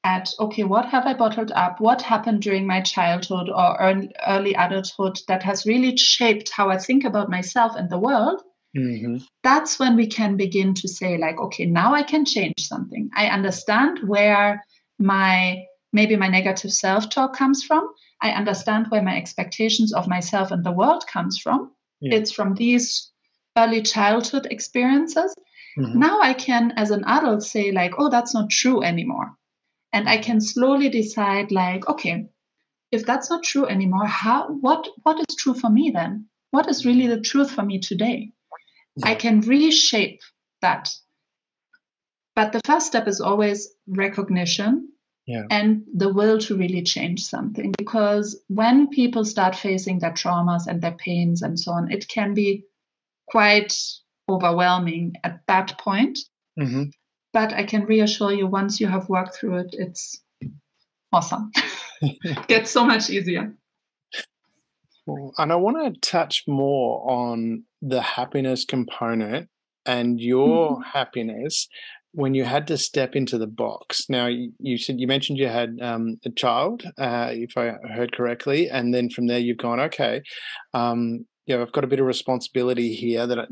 at, okay, what have I bottled up? What happened during my childhood or early adulthood that has really shaped how I think about myself and the world? That's when we can begin to say like, okay, now I can change something. I understand where maybe my negative self-talk comes from. I understand where my expectations of myself and the world comes from. Yeah. It's from these early childhood experiences. Now I can, as an adult, say like, oh, that's not true anymore. And I can slowly decide like, okay, if that's not true anymore, what is true for me then? What is really the truth for me today? Yeah. I can reshape that. But the first step is always recognition and the will to really change something. Because when people start facing their traumas and their pains and so on, it can be quite overwhelming at that point. But I can reassure you, once you have worked through it, it's awesome. It's so much easier. And I want to touch more on the happiness component and your happiness when you had to step into the box. Now, you mentioned you had a child, if I heard correctly, and then from there you've gone, okay, I've got a bit of responsibility here that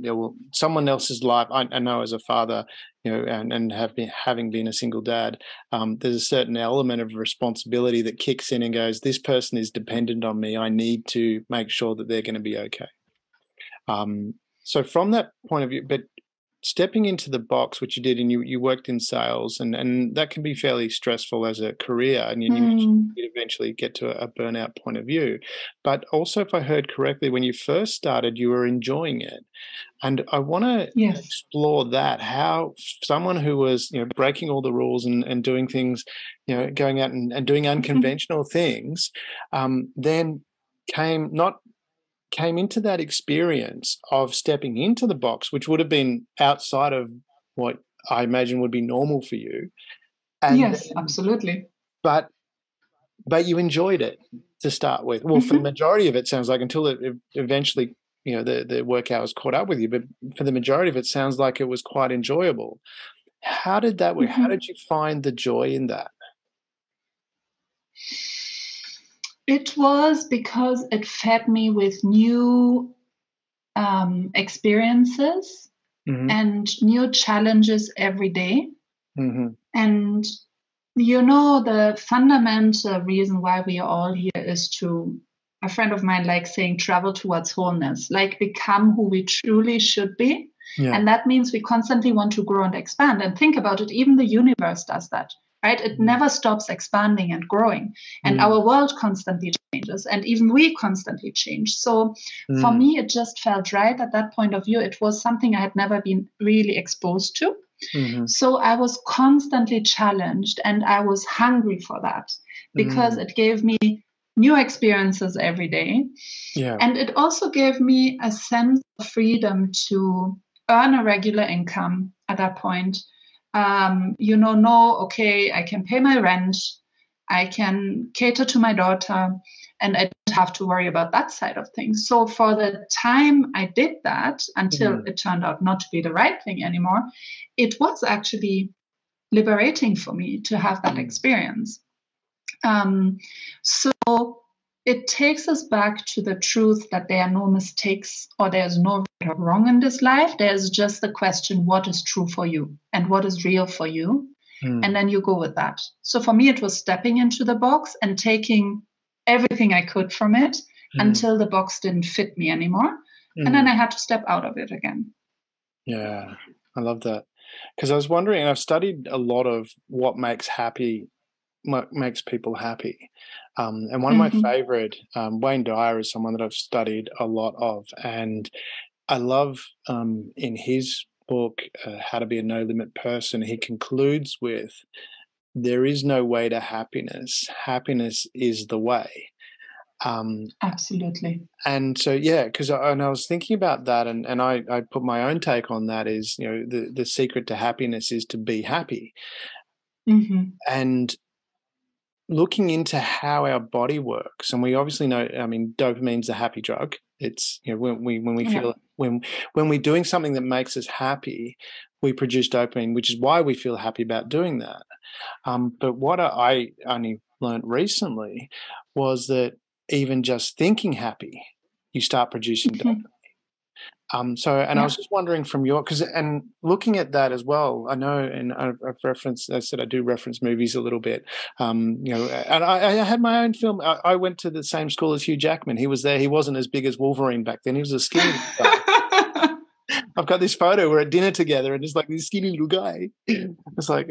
someone else's life. I know as a father, and having been a single dad, there's a certain element of responsibility that kicks in and goes, this person is dependent on me. I need to make sure that they're going to be okay. So from that point of view, but stepping into the box, which you did, and you worked in sales, and that can be fairly stressful as a career, and you eventually get to a burnout point of view. But also, if I heard correctly, when you first started, you were enjoying it. And I want to explore that, how someone who was, breaking all the rules and doing things, going out and doing unconventional things, then came into that experience of stepping into the box, which would have been outside of what I imagine would be normal for you. And yes, absolutely. But you enjoyed it to start with. Well, for the majority of it, sounds like, until it eventually, the work hours caught up with you. But for the majority of it, sounds like it was quite enjoyable. How did that work? How did you find the joy in that? It was because it fed me with new experiences and new challenges every day. And, the fundamental reason why we are all here is to, a friend of mine likes saying, travel towards wholeness, like become who we truly should be. Yeah. And that means we constantly want to grow and expand. And think about it, even the universe does that. Right? It never stops expanding and growing. And our world constantly changes. And even we constantly change. So for me, it just felt right at that point of view. It was something I had never been really exposed to. So I was constantly challenged, and I was hungry for that because it gave me new experiences every day. Yeah. And it also gave me a sense of freedom to earn a regular income at that point. Okay, I can pay my rent, I can cater to my daughter, and I don't have to worry about that side of things. So for the time I did that, until it turned out not to be the right thing anymore, it was actually liberating for me to have that experience. So it takes us back to the truth that there are no mistakes or there's no right or wrong in this life. There's just the question, what is true for you and what is real for you? And then you go with that. So for me, it was stepping into the box and taking everything I could from it until the box didn't fit me anymore. And then I had to step out of it again. Yeah, I love that. Because I was wondering, and I've studied a lot of what makes people happy. And one of my favorite, Wayne Dyer, is someone that I've studied a lot of. And I love in his book, How to Be a No Limit Person, he concludes with, there is no way to happiness. Happiness is the way. Absolutely. And so, yeah, because I was thinking about that, and I put my own take on that is, the secret to happiness is to be happy. And looking into how our body works, and we obviously know, I mean, dopamine's a happy drug. It's, when we feel, when we're doing something that makes us happy, we produce dopamine, which is why we feel happy about doing that. But what I only learned recently was that even just thinking happy, you start producing dopamine. I was just wondering from and looking at that as well, I know, and I do reference movies a little bit, and I had my own film. I went to the same school as Hugh Jackman. He was there. He wasn't as big as Wolverine back then. He was a skinny guy. I've got this photo. We're at dinner together, and it's like this skinny little guy. It's like,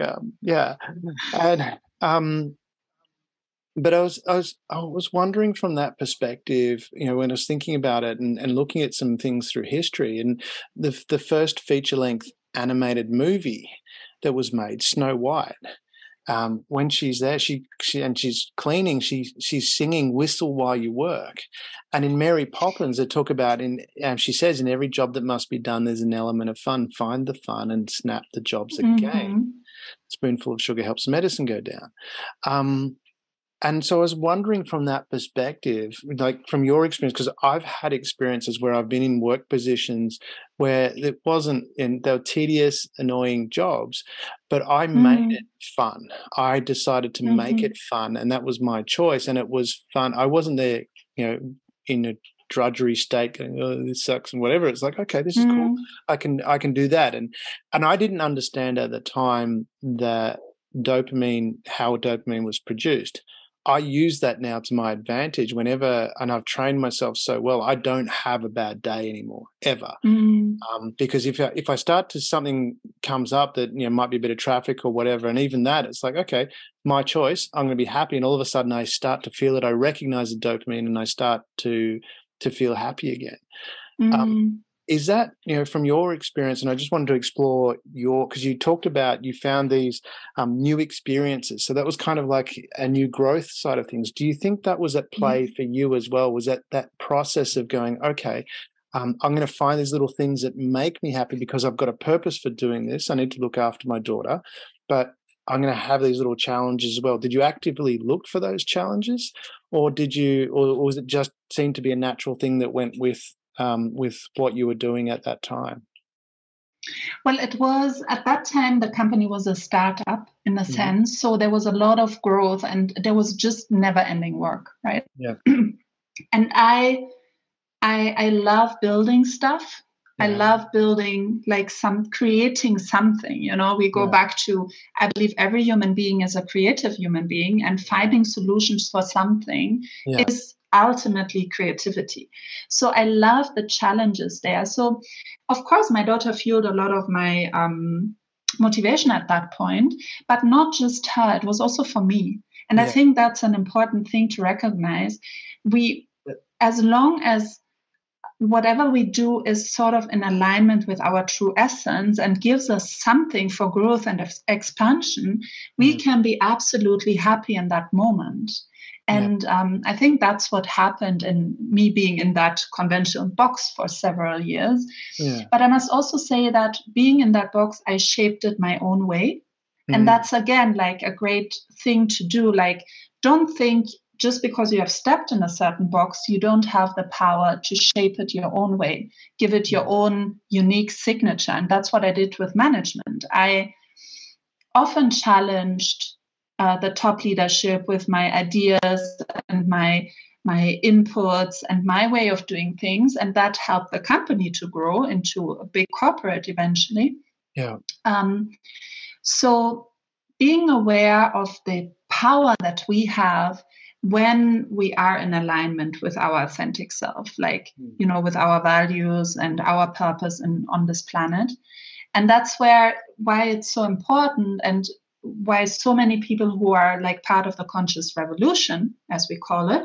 but I was wondering from that perspective, when I was thinking about it and looking at some things through history, and the first feature-length animated movie that was made, Snow White, when she's there, she's cleaning, she's singing "Whistle While You Work," and in Mary Poppins, they talk about she says, in every job that must be done, there's an element of fun. Find the fun and snap the jobs again. Spoonful of sugar helps medicine go down. And so I was wondering from that perspective, like from your experience, because I've had experiences where I've been in work positions where it wasn't, and they were tedious, annoying jobs, but I made it fun. I decided to make it fun, and that was my choice, and it was fun. I wasn't there, in a drudgery state going, oh, this sucks and whatever. It's like, okay, this is cool. I can do that. And I didn't understand at the time that how dopamine was produced. I use that now to my advantage whenever, and I've trained myself so well, I don't have a bad day anymore, ever. Because if I start to, something comes up that, might be a bit of traffic or whatever, and even that, it's like, okay, my choice, I'm going to be happy. And all of a sudden I start to feel it. I recognize the dopamine and I start to feel happy again. Is that, from your experience, and I just wanted to explore because you talked about, you found these new experiences. So that was kind of like a new growth side of things. Do you think that was at play for you as well? Was that process of going, okay, I'm going to find these little things that make me happy because I've got a purpose for doing this. I need to look after my daughter, but I'm going to have these little challenges as well. Did you actively look for those challenges, or was it just seemed to be a natural thing that went with what you were doing at that time? Well, it was, at that time, the company was a startup in a sense. So there was a lot of growth and there was just never ending work, right? Yeah. And I love building stuff. I love building, creating something, we go back to, I believe every human being is a creative human being, and finding solutions for something is ultimately creativity. So I love the challenges there. So of course, my daughter fueled a lot of my motivation at that point, but not just her, it was also for me. And I think that's an important thing to recognize. As long as whatever we do is sort of in alignment with our true essence and gives us something for growth and expansion, we can be absolutely happy in that moment. And I think that's what happened in me being in that conventional box for several years. But I must also say that being in that box, I shaped it my own way. And that's, again, like a great thing to do. Like, don't think just because you have stepped in a certain box, you don't have the power to shape it your own way, give it your own unique signature. And that's what I did with management. I often challenged the top leadership with my ideas and my inputs and my way of doing things. And that helped the company to grow into a big corporate eventually. So being aware of the power that we have when we are in alignment with our authentic self, like, with our values and our purpose on this planet. And that's why it's so important, and why so many people who are like part of the conscious revolution, as we call it,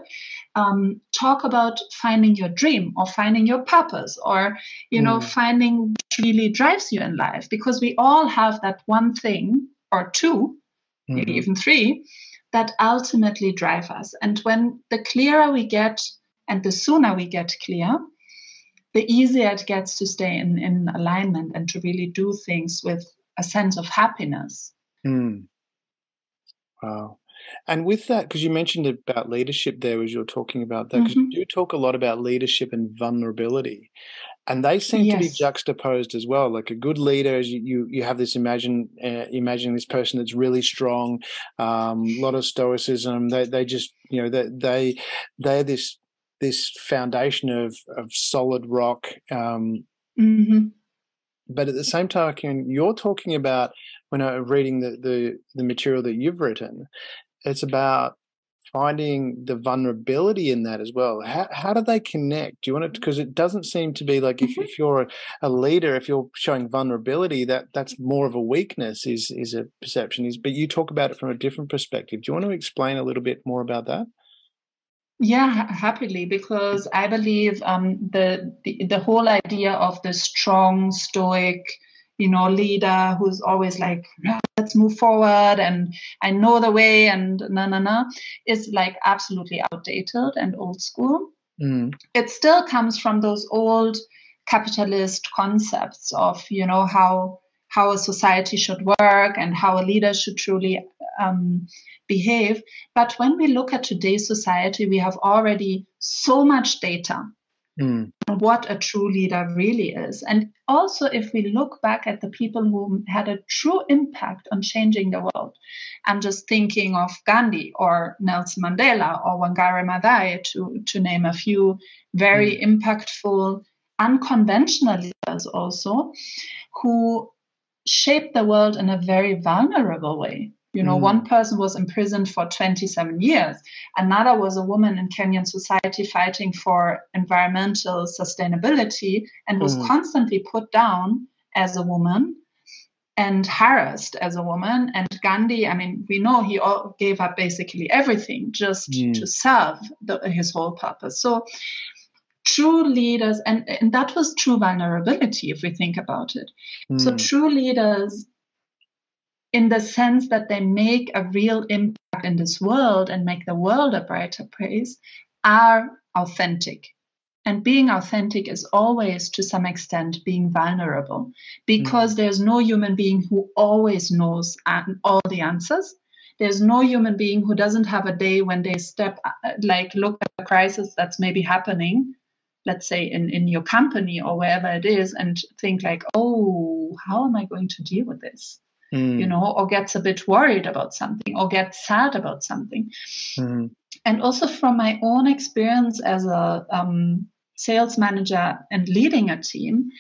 talk about finding your dream or finding your purpose, or, finding what really drives you in life, because we all have that one thing or two, maybe even three, that ultimately drive us. And when the clearer we get and the sooner we get clear, the easier it gets to stay in alignment and to really do things with a sense of happiness. Wow. And with that, because you mentioned about leadership there as you're talking about that, because you do talk a lot about leadership and vulnerability. And they seem to be juxtaposed as well. Like a good leader, is you have this imagine this person that's really strong, a lot of stoicism. They just they're this foundation of solid rock. But at the same time, you're talking about, when I'm reading the material that you've written, it's about finding the vulnerability in that as well. How do they connect? Do you want to, because it doesn't seem to be like if you're a leader, if you're showing vulnerability, that's more of a weakness is a perception, but you talk about it from a different perspective. Do you want to explain a little bit more about that? Yeah, happily, because I believe the whole idea of the strong, stoic, leader who's always like, let's move forward and I know the way and is like absolutely outdated and old school. It still comes from those old capitalist concepts of, how a society should work and how a leader should truly behave. But when we look at today's society, we have already so much data on what a true leader really is. And also, if we look back at the people who had a true impact on changing the world, I'm just thinking of Gandhi or Nelson Mandela or Wangari Maathai, to name a few very impactful, unconventional leaders also, who shaped the world in a very vulnerable way. One person was imprisoned for 27 years. Another was a woman in Kenyan society fighting for environmental sustainability and was constantly put down as a woman and harassed as a woman. And Gandhi, we know he gave up basically everything just to serve his whole purpose. So true leaders, and that was true vulnerability, if we think about it. So true leaders, in the sense that they make a real impact in this world and make the world a brighter place, are authentic. And being authentic is always, to some extent, being vulnerable, because there's no human being who always knows all the answers. There's no human being who doesn't have a day when they look at a crisis that's maybe happening, let's say in your company or wherever it is, and think like, oh, how am I going to deal with this? Or gets a bit worried about something or gets sad about something. And also from my own experience as a sales manager and leading a team,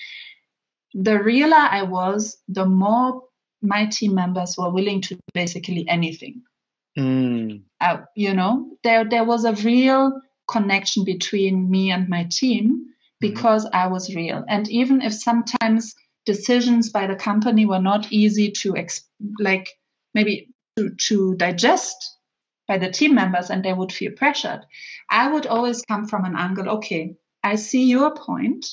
the realer I was, the more my team members were willing to do basically anything. There was a real connection between me and my team because I was real. And even if sometimes decisions by the company were not easy to to digest by the team members, and they would feel pressured, I would always come from an angle, okay, I see your point.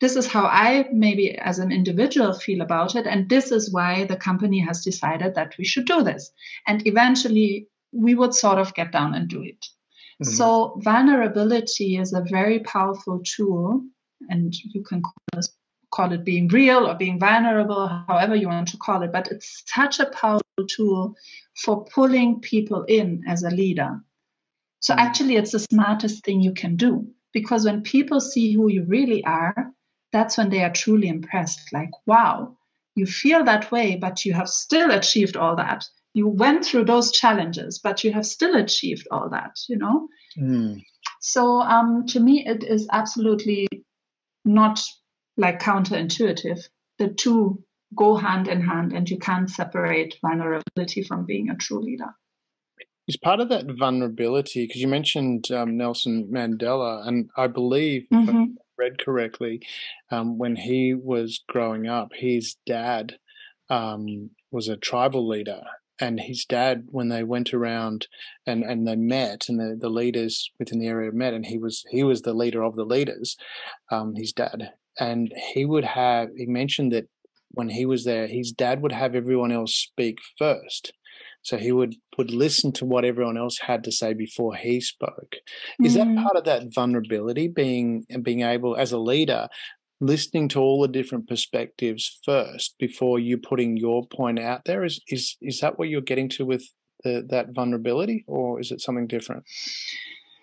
This is how I maybe as an individual feel about it, and this is why the company has decided that we should do this. And eventually we would sort of get down and do it. So vulnerability is a very powerful tool, and you can call it being real or being vulnerable, however you want to call it, but it's such a powerful tool for pulling people in as a leader. So actually it's the smartest thing you can do, because when people see who you really are, that's when they are truly impressed. Like, wow, you feel that way, but you have still achieved all that. You went through those challenges, but you have still achieved all that, So to me, it is absolutely not like counterintuitive. The two go hand in hand, and you can't separate vulnerability from being a true leader. is part of that vulnerability, because you mentioned Nelson Mandela, and I believe, if I Mm-hmm. read correctly, when he was growing up, his dad was a tribal leader. And his dad, when they went around and they met, and the leaders within the area met, and he was the leader of the leaders, his dad, and he mentioned that when he was there, his dad would have everyone else speak first. So he would listen to what everyone else had to say before he spoke. Is that Mm. part of that vulnerability, being able, as a leader, listening to all the different perspectives first before you putting your point out there? Is that what you're getting to with that vulnerability, or is it something different?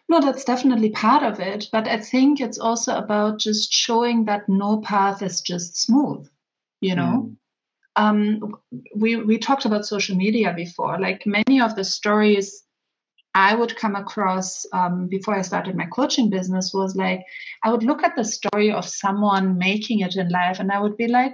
No, that's definitely part of it. But I think it's also about just showing that no path is just smooth, you know? Mm. We talked about social media before. Like many of the stories I would come across before I started my coaching business was like, I would look at the story of someone making it in life and I would be like,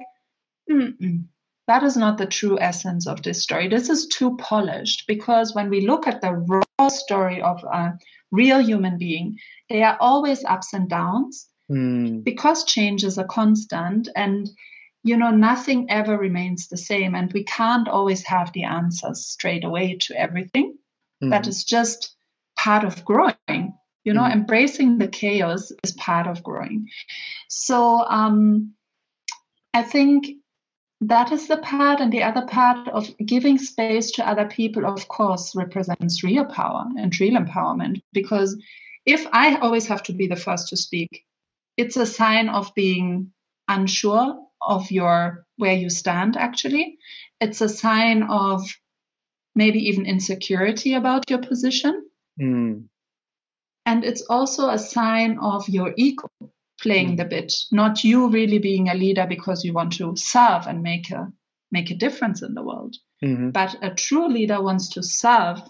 that is not the true essence of this story. This is too polished, because when we look at the raw story of a real human being, there are always ups and downs because change is a constant, and nothing ever remains the same, and we can't always have the answers straight away to everything. That is just part of growing. Embracing the chaos is part of growing. So I think that is the part, and the other part of giving space to other people, of course, represents real power and real empowerment. Because if I always have to be the first to speak, it's a sign of being unsure of where you stand, actually. It's a sign of maybe even insecurity about your position. And it's also a sign of your ego playing the bit, not you really being a leader because you want to serve and make a difference in the world. But a true leader wants to serve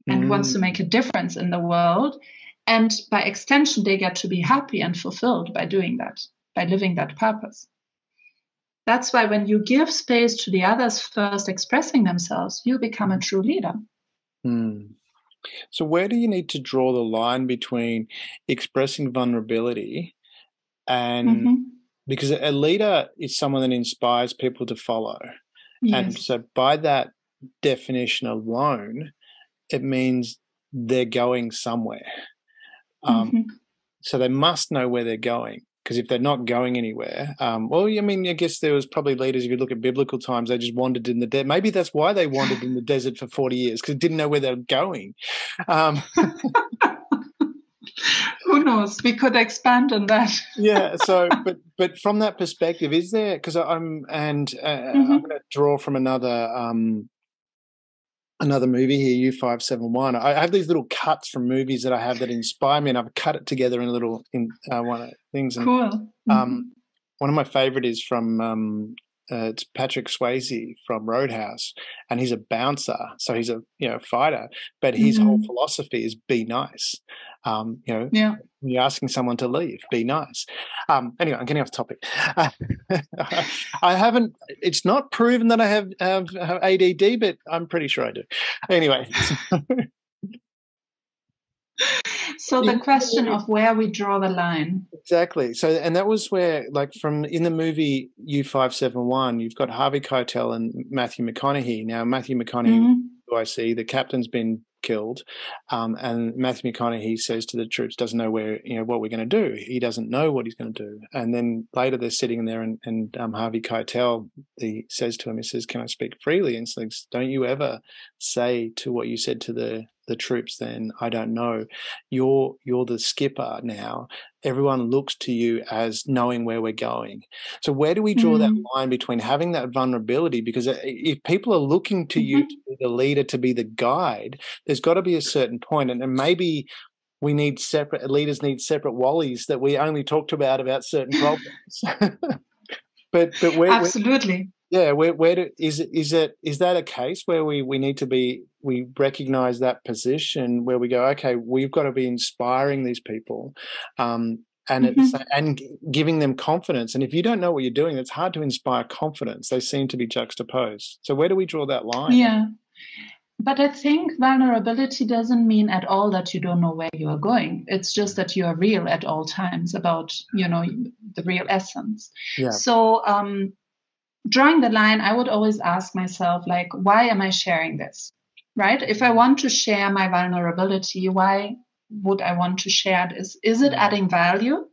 and wants to make a difference in the world. And by extension, they get to be happy and fulfilled by doing that, by living that purpose. That's why when you give space to the others first expressing themselves, you become a true leader. So where do you need to draw the line between expressing vulnerability and because a leader is someone that inspires people to follow. Yes. And so by that definition alone, it means they're going somewhere. So they must know where they're going, because if they're not going anywhere, I guess there was probably leaders, if you look at biblical times, they just wandered in the desert. Maybe that's why they wandered in the desert for 40 years, because they didn't know where they were going. Who knows? We could expand on that. Yeah. So, but from that perspective, is there? Because I'm going to draw from another movie here, U571. I have these little cuts from movies that I have that inspire me, and I've cut it together in one of things. And, cool. One of my favorite is from it's Patrick Swayze from Roadhouse, and he's a bouncer, so he's a fighter, but his whole philosophy is be nice. When you're asking someone to leave, be nice. Anyway, I'm getting off topic. I haven't. It's not proven that I have ADD, but I'm pretty sure I do. Anyway. So the question of where we draw the line. Exactly. So, and that was where, like, from in the movie U571, you've got Harvey Keitel and Matthew McConaughey. Now, Matthew McConaughey, who I see, the captain's been killed, and Matthew McConaughey says to the troops, doesn't know where, what we're going to do. He doesn't know what he's going to do. And then later they're sitting there, and Harvey Keitel, he says to him, he says, "Can I speak freely?" And says, "Don't you ever say to what you said to the troops, then I don't know. You're the skipper now. Everyone looks to you as knowing where we're going." So where do we draw that line between having that vulnerability? Because if people are looking to you to be the leader, to be the guide, there's got to be a certain point, and maybe we need leaders need separate wallies that we only talked about certain problems. but where, absolutely. Yeah, is that a case where we need to be, we recognize that position where we go, okay, we've got to be inspiring these people, and giving them confidence. And if you don't know what you're doing, it's hard to inspire confidence. They seem to be juxtaposed. So where do we draw that line? Yeah, But I think vulnerability doesn't mean at all that you don't know where you are going. It's just that you are real at all times about, the real essence. Yeah. So drawing the line, I would always ask myself, like, why am I sharing this? Right? If I want to share my vulnerability, why would I want to share this? Is it adding value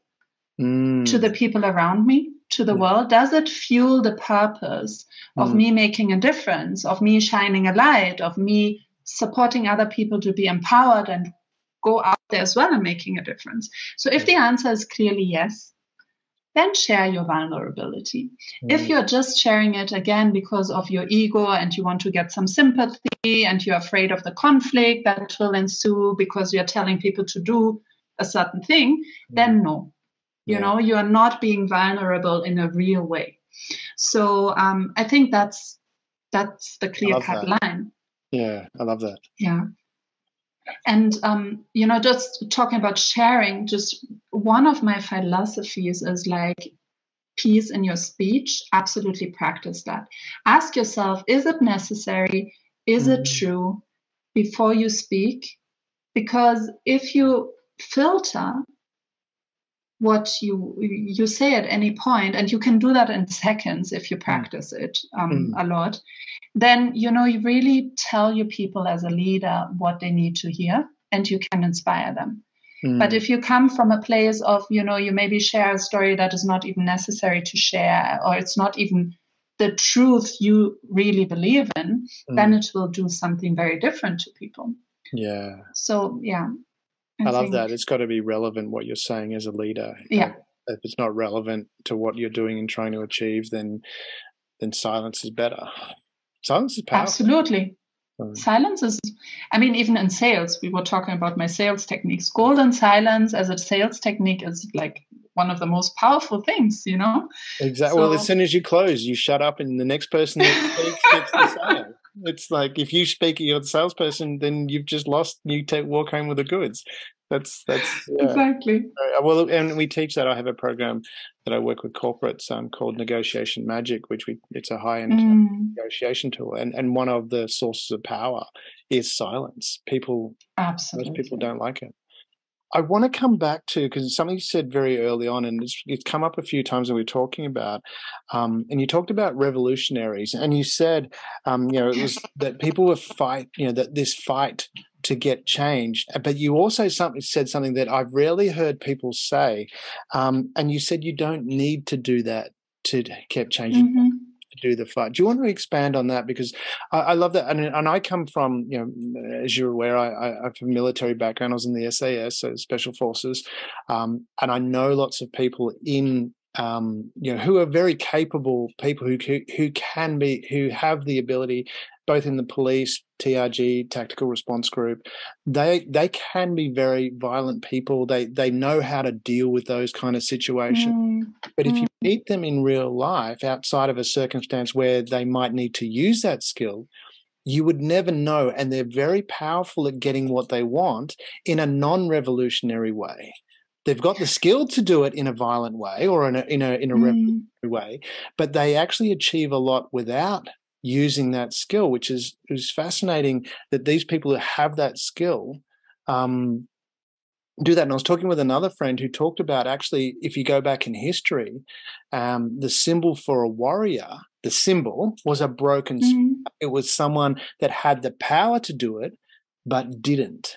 to the people around me, to the world? Does it fuel the purpose of me making a difference, of me shining a light, of me supporting other people to be empowered and go out there as well and making a difference? So if the answer is clearly yes, then share your vulnerability. If you're just sharing it again because of your ego and you want to get some sympathy and you're afraid of the conflict that will ensue because you're telling people to do a certain thing, then no. You are not being vulnerable in a real way. So I think that's the clear-cut line. Yeah, I love that. Yeah. And, just talking about sharing, just one of my philosophies is like peace in your speech. Absolutely practice that. Ask yourself, is it necessary? Is it true before you speak? Because if you filter what you say at any point, and you can do that in seconds if you practice it a lot, then you really tell your people as a leader what they need to hear, and you can inspire them. But if you come from a place of you maybe share a story that is not even necessary to share, or it's not even the truth you really believe in, then it will do something very different to people. Yeah. So I love that. It's got to be relevant what you're saying as a leader. Yeah. If it's not relevant to what you're doing and trying to achieve, then silence is better. Silence is powerful. Absolutely. Silence is, even in sales, we were talking about my sales techniques. Golden silence as a sales technique is like one of the most powerful things, Exactly. So, well, as soon as you close, you shut up and the next person that speaks gets the sale. It's like if you speak, you're the salesperson, then you've just lost. You walk home with the goods. That's exactly. Well, and we teach that. I have a program that I work with corporates called Negotiation Magic, which it's a high-end negotiation tool, and one of the sources of power is silence. Most people don't like it. I want to come back to, because something you said very early on, and it's come up a few times when we were talking about, and you talked about revolutionaries, and you said, it was that people were that this fight to get change, but you also said something that I've rarely heard people say, and you said you don't need to do that to keep changing. Do the fight. Do you want to expand on that? Because I love that, and I come from, as you're aware, I have a military background. I was in the SAS, so Special Forces, and I know lots of people in, who are very capable people who have the ability, both in the police, TRG, Tactical Response Group. They can be very violent people. They know how to deal with those kind of situations. But if you meet them in real life, outside of a circumstance where they might need to use that skill, you would never know. And they're very powerful at getting what they want in a non-revolutionary way. They've got the skill to do it in a violent way or in a revolutionary way, but they actually achieve a lot without using that skill, which is fascinating that these people who have that skill do that. And I was talking with another friend who talked about, actually, if you go back in history, the symbol for a warrior, the symbol was a broken spear. It was someone that had the power to do it but didn't.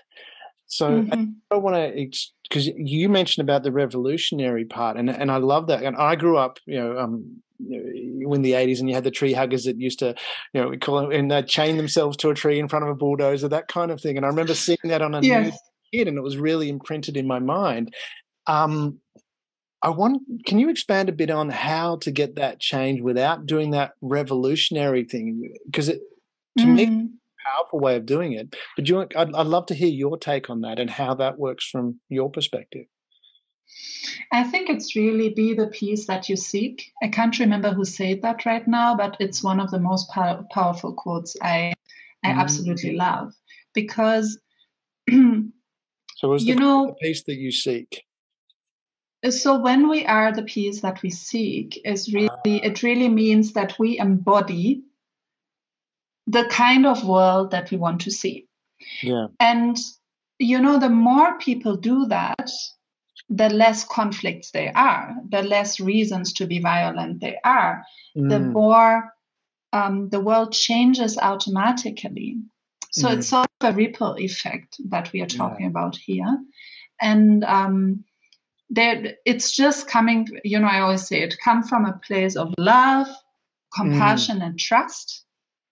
So I want to, because you mentioned about the revolutionary part, and I love that. And I grew up, in the 80s, and you had the tree huggers that used to, we call them, and they'd chain themselves to a tree in front of a bulldozer, that kind of thing. And I remember seeing that on a news kid, and it was really imprinted in my mind. Can you expand a bit on how to get that change without doing that revolutionary thing? Because to me, powerful way of doing it. But I'd love to hear your take on that and how that works from your perspective. I think it's really be the peace that you seek. I can't remember who said that right now, but it's one of the most powerful quotes I absolutely love, because so what's the peace that you seek? So when we are the peace that we seek, it really means that we embody the kind of world that we want to see. Yeah. And, the more people do that, the less conflicts there are, the less reasons to be violent there are, the more the world changes automatically. So it's sort of a ripple effect that we are talking about here. And it's just coming, I always say it comes from a place of love, compassion, and trust.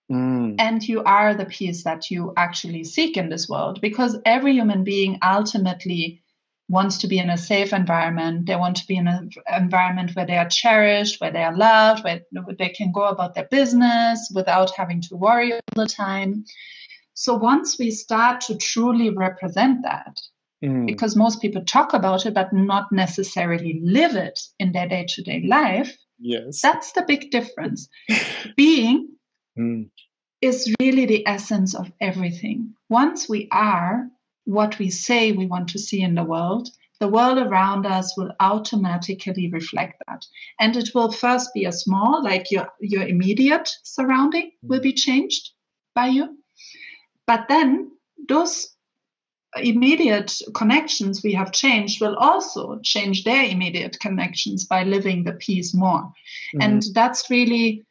And you are the peace that you actually seek in this world, because every human being ultimately wants to be in a safe environment. They want to be in an environment where they are cherished, where they are loved, where they can go about their business without having to worry all the time. So once we start to truly represent that, because most people talk about it, but not necessarily live it in their day-to-day life, that's the big difference. Being is really the essence of everything. Once we are what we say we want to see in the world around us will automatically reflect that. And it will first be a small, like your immediate surrounding will be changed by you. But then those immediate connections we have changed will also change their immediate connections by living the peace more. And that's really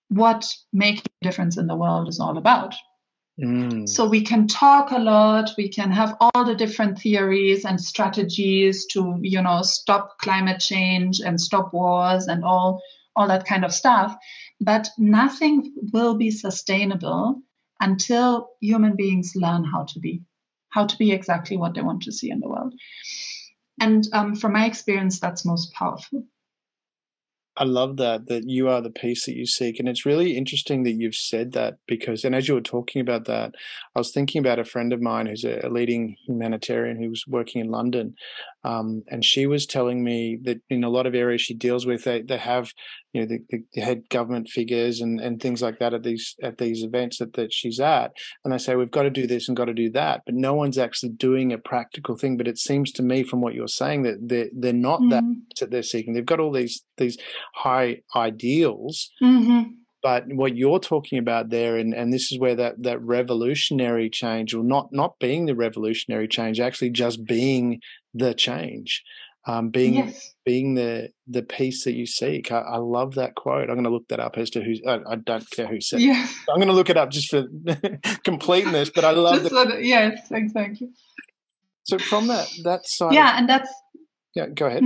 what making a difference in the world is all about. So we can talk a lot, we can have all the different theories and strategies to, stop climate change and stop wars and all that kind of stuff. But nothing will be sustainable until human beings learn how to be exactly what they want to see in the world. And from my experience, that's most powerful. I love that you are the peace that you seek. And it's really interesting that you've said that, because, and as you were talking about that, I was thinking about a friend of mine who's a leading humanitarian who was working in London. And she was telling me that in a lot of areas she deals with, they have, the head government figures and things like that at these events that she's at. And they say, we've got to do this and got to do that. But no one's actually doing a practical thing. But it seems to me from what you're saying that they're not that they're seeking. They've got all these high ideals, but what you're talking about there, and this is where that revolutionary change, or not being the revolutionary change, actually just being the change, being the peace that you seek. I love that quote. I'm going to look that up as to who. I don't care who said it. I'm going to look it up just for completeness, but I love yes, exactly. So from that side, go ahead.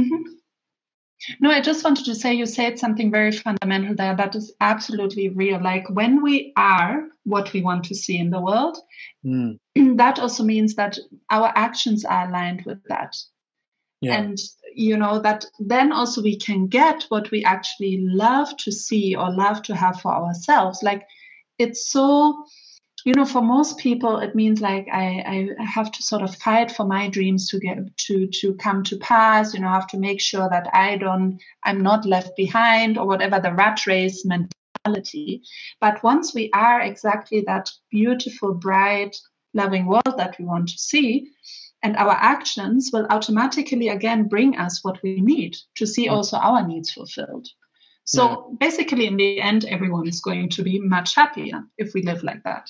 No, I just wanted to say, you said something very fundamental there that is absolutely real. Like when we are what we want to see in the world, that also means that our actions are aligned with that. And, that then also we can get what we actually love to see or love to have for ourselves. Like it's so... for most people, it means like I have to sort of fight for my dreams to get to come to pass. I have to make sure that I'm not left behind, or whatever the rat race mentality. But once we are exactly that beautiful, bright, loving world that we want to see, and our actions will automatically again bring us what we need to see also our needs fulfilled. So basically, in the end, everyone is going to be much happier if we live like that.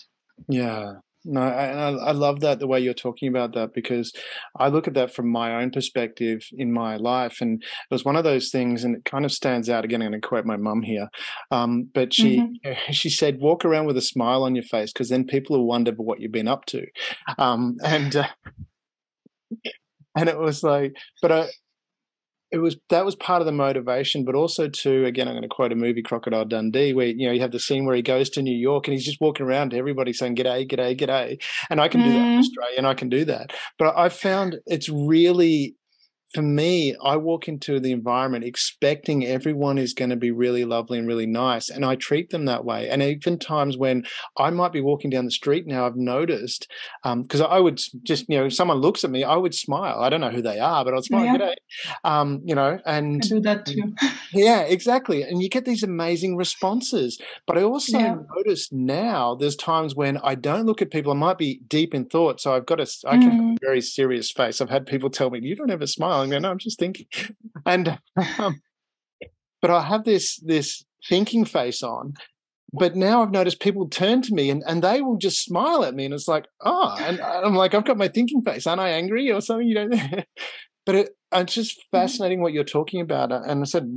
Yeah. No, I love that, the way you're talking about that, because I look at that from my own perspective in my life. And it was one of those things, and it kind of stands out. Again, I'm going to quote my mum here. But she said, walk around with a smile on your face, because then people will wonder what you've been up to. And it was like, but that was part of the motivation, but also too, again, I'm going to quote a movie, Crocodile Dundee, where you have the scene where he goes to New York and he's just walking around to everybody saying g'day, g'day, g'day. And I can do that in Australia, and I can do that. But I found it's really, for me, I walk into the environment expecting everyone is going to be really lovely and really nice, and I treat them that way. And even times when I might be walking down the street now, I've noticed, because I would just, if someone looks at me, I would smile. I don't know who they are, but I'll smile, g'day. And I do that too. Yeah, exactly. And you get these amazing responses. But I also notice now there's times when I don't look at people. I might be deep in thought, so I can have a very serious face. I've had people tell me, you don't have a smile. I go, no, I'm just thinking. And but I have this thinking face on, But now I've noticed people turn to me and they will just smile at me, and it's like, oh, and I'm like, I've got my thinking face. Aren't I angry or something? You know, but it's just fascinating what you're talking about. And I said,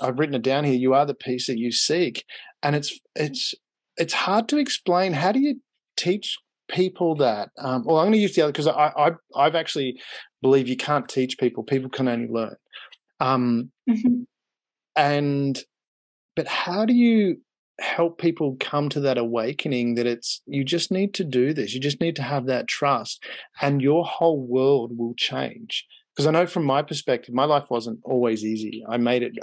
I've written it down here. You are the peace that you seek, and it's hard to explain. How do you teach people that? Well, I'm going to use the other, because I've actually believe you can't teach people. People can only learn. But how do you help people come to that awakening that you just need to do this, you just need to have that trust, and your whole world will change? Because I know from my perspective, my life wasn't always easy. I made it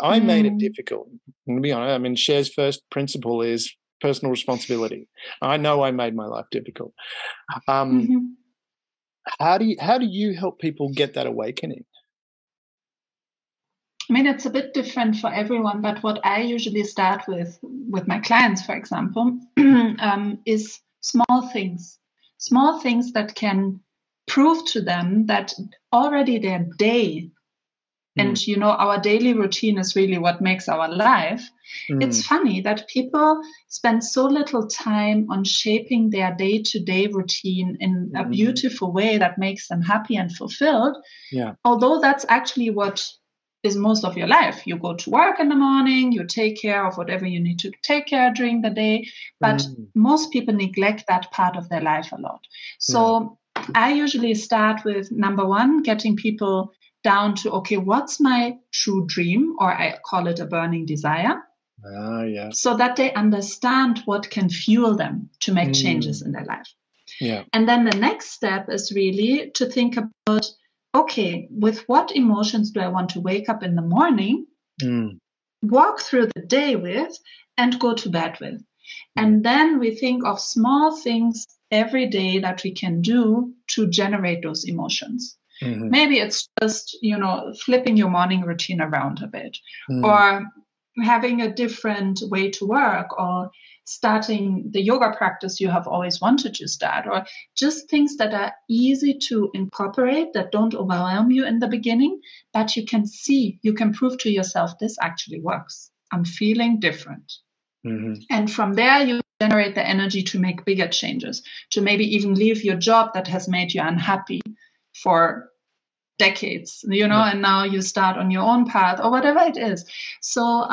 difficult. I'm gonna be honest. I mean, Cher's first principle is personal responsibility. I know I made my life difficult. How do you help people get that awakening? I mean, it's a bit different for everyone, but what I usually start with my clients, for example, is small things that can prove to them that already their day, and our daily routine is really what makes our life. It's funny that people spend so little time on shaping their day-to-day routine in a beautiful way that makes them happy and fulfilled. Yeah. Although that's actually what is most of your life. You go to work in the morning, you take care of whatever you need to take care of during the day, but most people neglect that part of their life a lot. So I usually start with, number one, getting people down to, okay, what's my true dream? Or I call it a burning desire. So that they understand what can fuel them to make changes in their life. Yeah. And then the next step is really to think about, okay, with what emotions do I want to wake up in the morning, walk through the day with, and go to bed with? And then we think of small things every day that we can do to generate those emotions. Maybe it's just, flipping your morning routine around a bit, or having a different way to work, or starting the yoga practice you have always wanted to start, or just things that are easy to incorporate, that don't overwhelm you in the beginning, but you can prove to yourself, this actually works. I'm feeling different. And from there, you generate the energy to make bigger changes, to maybe even leave your job that has made you unhappy for decades, and now you start on your own path, or whatever it is. So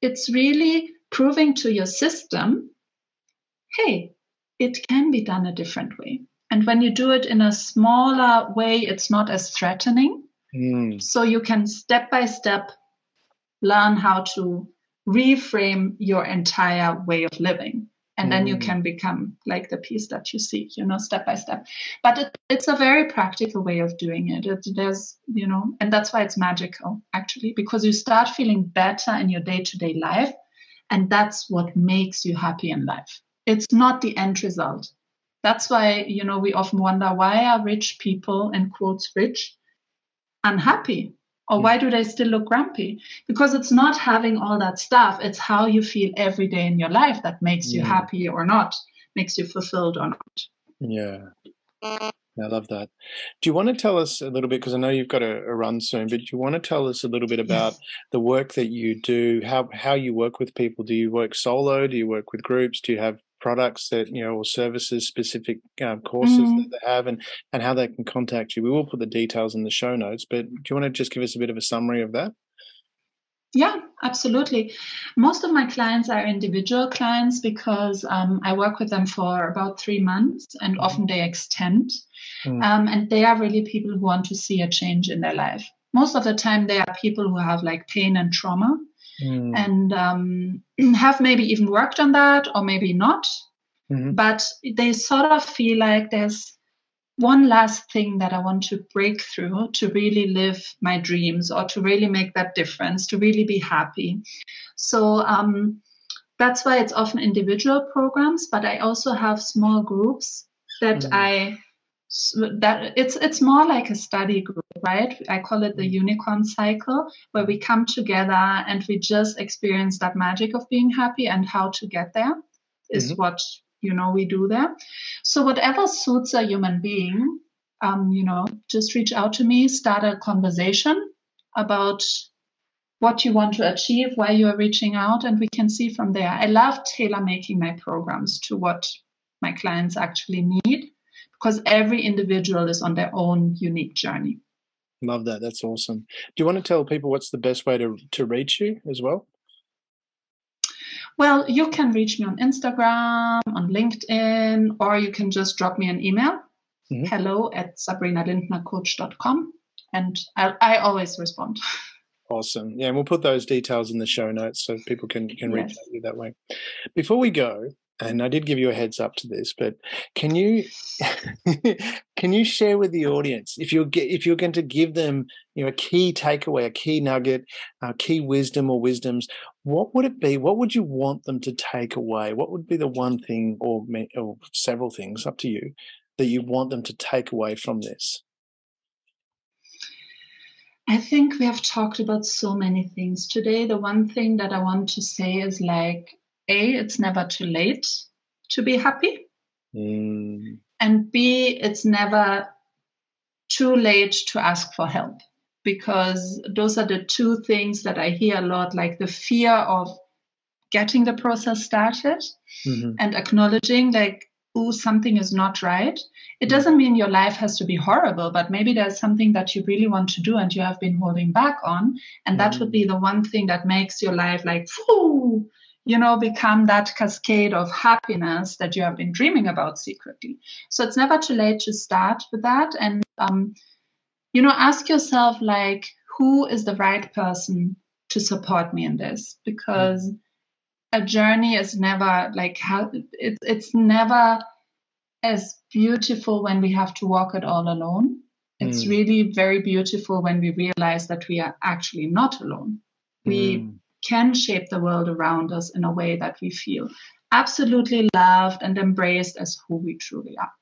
it's really proving to your system, hey, it can be done a different way. And when you do it in a smaller way, it's not as threatening. So you can step by step learn how to reframe your entire way of living. And then you can become like the peace that you seek, step by step. But it's a very practical way of doing it. There's, and that's why it's magical, actually, because you start feeling better in your day-to-day life. And that's what makes you happy in life. It's not the end result. That's why, we often wonder, why are rich people, in quotes, rich, unhappy? Or why do they still look grumpy? Because it's not having all that stuff. It's how you feel every day in your life that makes you happy or not, makes you fulfilled or not. Yeah. I love that. Do you want to tell us a little bit, because I know you've got a run soon, but do you want to tell us a little bit about the work that you do, how you work with people? Do you work solo? Do you work with groups? Do you have products that, or services, specific courses that they have, and how they can contact you? We will put the details in the show notes, but do you want to just give us a bit of a summary of that? Yeah, absolutely. Most of my clients are individual clients because I work with them for about 3 months, and often they extend. And they are really people who want to see a change in their life. Most of the time, they are people who have like pain and trauma, and have maybe even worked on that, or maybe not. But they sort of feel like there's one last thing that I want to break through to really live my dreams, or to really make that difference, to really be happy. So that's why it's often individual programs, but I also have small groups that it's more like a study group, right? I call it the unicorn cycle, where we come together and we just experience that magic of being happy, and how to get there is what we do there. So whatever suits a human being, just reach out to me, start a conversation about what you want to achieve, why you are reaching out, and we can see from there. I love tailor-making my programs to what my clients actually need, because every individual is on their own unique journey. Love that. That's awesome. Do you want to tell people what's the best way to reach you as well? Well, you can reach me on Instagram, on LinkedIn, or you can just drop me an email, hello@sabrinalindnercoach.com, and I always respond. Awesome. Yeah, and we'll put those details in the show notes so people can reach out to you that way. Before we go, and I did give you a heads up to this, but can you share with the audience, if you're going to give them, a key takeaway, a key nugget, a key wisdom or wisdoms, what would it be? What would you want them to take away? What would be the one thing or several things, up to you, that you want them to take away from this? I think we have talked about so many things today. The one thing that I want to say is it's never too late to be happy. And B, it's never too late to ask for help, because those are the two things that I hear a lot, like the fear of getting the process started and acknowledging something is not right. It doesn't mean your life has to be horrible, but maybe there's something that you really want to do and you have been holding back on. And that would be the one thing that makes your life become that cascade of happiness that you have been dreaming about secretly. So it's never too late to start with that. And, ask yourself, who is the right person to support me in this? Because a journey is never it's never as beautiful when we have to walk it all alone. It's really very beautiful when we realize that we are actually not alone. We can shape the world around us in a way that we feel absolutely loved and embraced as who we truly are.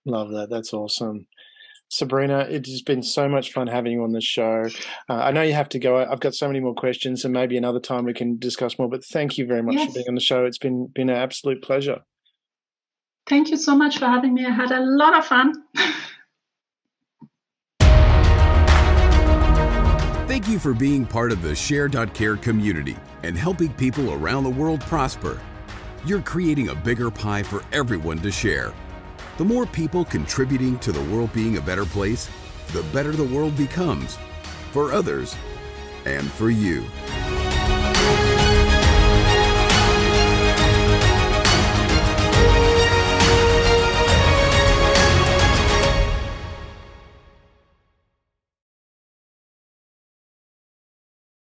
Love that. That's awesome. Sabrina, it has been so much fun having you on the show. I know you have to go. I've got so many more questions, and maybe another time we can discuss more, but thank you very much for being on the show. It's been an absolute pleasure. Thank you so much for having me. I had a lot of fun. Thank you for being part of the Share.care community and helping people around the world prosper. You're creating a bigger pie for everyone to share. The more people contributing to the world being a better place, the better the world becomes, for others and for you.